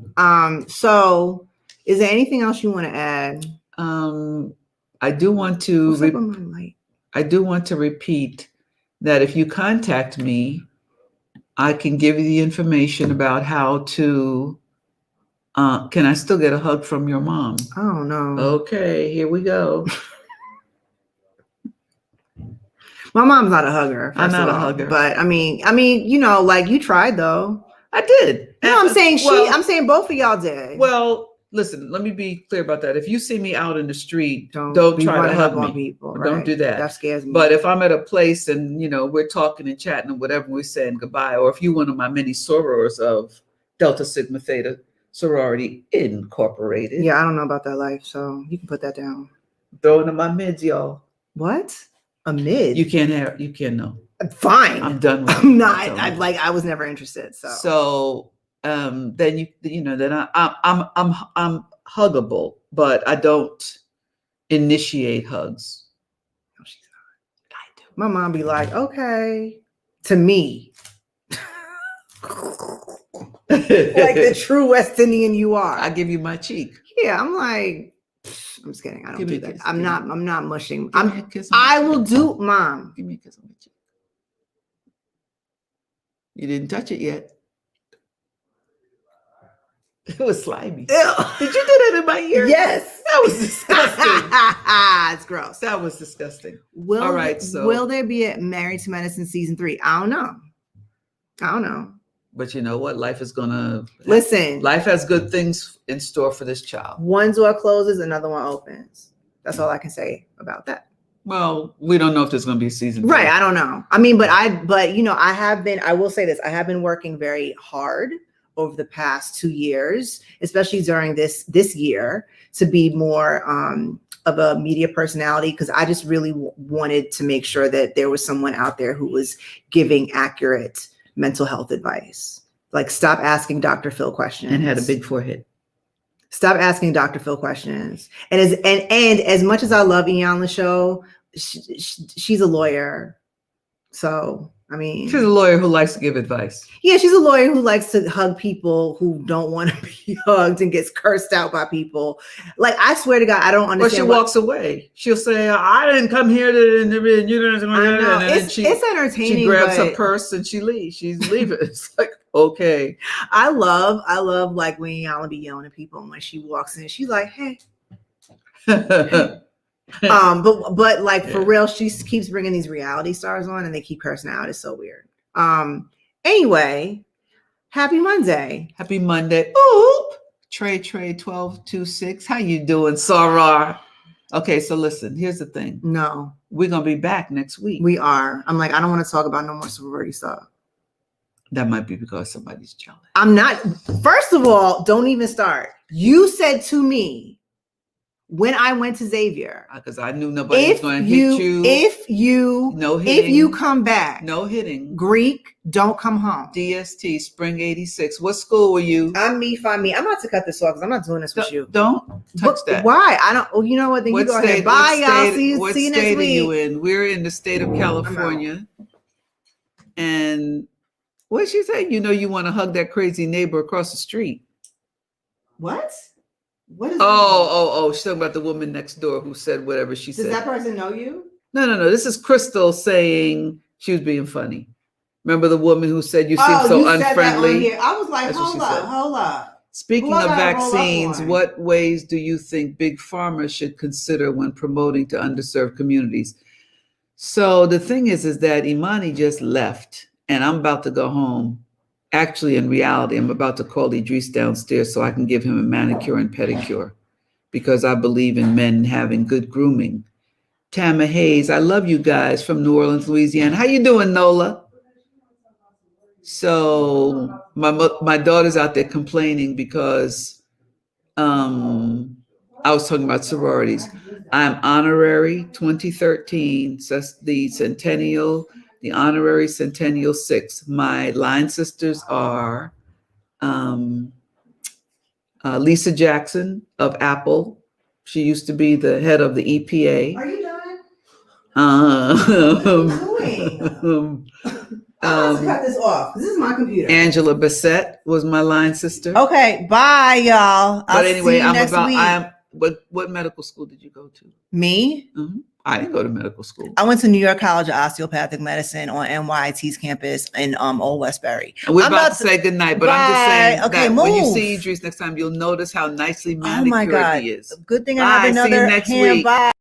So is there anything else you want to add? I do want to repeat that if you contact me, I can give you the information about how to. Can I still get a hug from your mom? Oh no. Okay, here we go. My mom's not a hugger. I'm not a hugger. But I mean, like, you tried though. I did. No, I'm saying I'm saying both of y'all did. Well, listen, let me be clear about that. If you see me out in the street, don't try to hug me. People, right? Don't do that. That scares me. But if I'm at a place and we're talking and chatting and whatever, we're saying goodbye, or if you're one of my many sorors of Delta Sigma Theta Sorority Incorporated. Yeah, I don't know about that life, so you can put that down. Throw into my mids, y'all. What? A mid? You can't know. Fine. I'm done with I'm not. I was never interested. So then then huggable, but I don't initiate hugs. No, she's not. I do. My mom be like, okay, to me. Like the true West Indian you are. I give you my cheek. Yeah, I'm like, I'm just kidding. I don't do that. I'm not mushing. Give me a kiss. I will do, Mom. Give me a kiss on my cheek. You didn't touch it yet. It was slimy. Ew. Did you do that in my ear? Yes. That was disgusting. It's gross. That was disgusting. All right, so will there be a Married to Medicine season 3? I don't know. But you know what? Life is gonna listen. Life has good things in store for this child. One door closes, another one opens. That's all I can say about that. Well, we don't know if there's going to be a season 3. Right. I don't know. I mean, but you know, I will say this. I have been working very hard over the past 2 years, especially during this year, to be more of a media personality, because I just really wanted to make sure that there was someone out there who was giving accurate mental health advice. Like, stop asking Dr. Phil questions. And had a big forehead. Stop asking Dr. Phil questions. And as much as I love Ian on the show, she's a lawyer. So, I mean, she's a lawyer who likes to give advice. Yeah, she's a lawyer who likes to hug people who don't want to be hugged and gets cursed out by people. Like, I swear to God, I don't understand. Or she walks away. She'll say, "I didn't come here to interview." You know, and it's entertaining. She grabs her purse and she leaves. She's leaving. It's like, okay. I love like when Yana be yelling at people, and when she walks in, she's like, "Hey." But like, for real, she keeps bringing these reality stars on and they keep cursing out. It's so weird. Anyway, happy Monday. Happy Monday. Oop. Trey 1226. How you doing, Sarah? Okay, so listen, here's the thing. No. We're gonna be back next week. We are. I'm like, I don't want to talk about no more sorority stuff. That might be because somebody's jealous. I'm not. First of all, don't even start. You said to me, when I went to Xavier, because I knew nobody was going to hit you. If you come back, no hitting. Greek, don't come home. DST, Spring 86. What school were you? I'm me, find me. I'm about to cut this off because I'm not doing this with you. Don't touch that. Why? I don't. Well, you know what? Then you go ahead. Bye, y'all. See you next week. What state are you in? We're in the state of California. And what did she say? You know, you want to hug that crazy neighbor across the street. What? What is Oh, she's talking about the woman next door who said whatever she said. Does that person know you? No. This is Crystal saying she was being funny. Remember the woman who said you seem so unfriendly? I was like, hold up. Speaking of vaccines, what ways do you think Big Pharma should consider when promoting to underserved communities? So the thing is that Imani just left and I'm about to go home. Actually, in reality, I'm about to call Idris downstairs so I can give him a manicure and pedicure because I believe in men having good grooming. Tama Hayes, I love you guys from New Orleans, Louisiana. How you doing, Nola? So my daughter's out there complaining because I was talking about sororities. I'm honorary 2013, so that's the centennial. The honorary Centennial 6. My line sisters are Lisa Jackson of Apple. She used to be the head of the EPA. Are you done? What are you doing? I'm going to cut this off. This is my computer. Angela Bassett was my line sister. Okay, bye, y'all. But anyway, what medical school did you go to? Me? Mm-hmm. I didn't go to medical school. I went to New York College of Osteopathic Medicine on NYIT's campus in Old Westbury. And we're about to say goodnight, but I'm just saying that move. When you see Idris next time, you'll notice how nicely manicured he is. Good thing I have another see you next hand. week. Bye.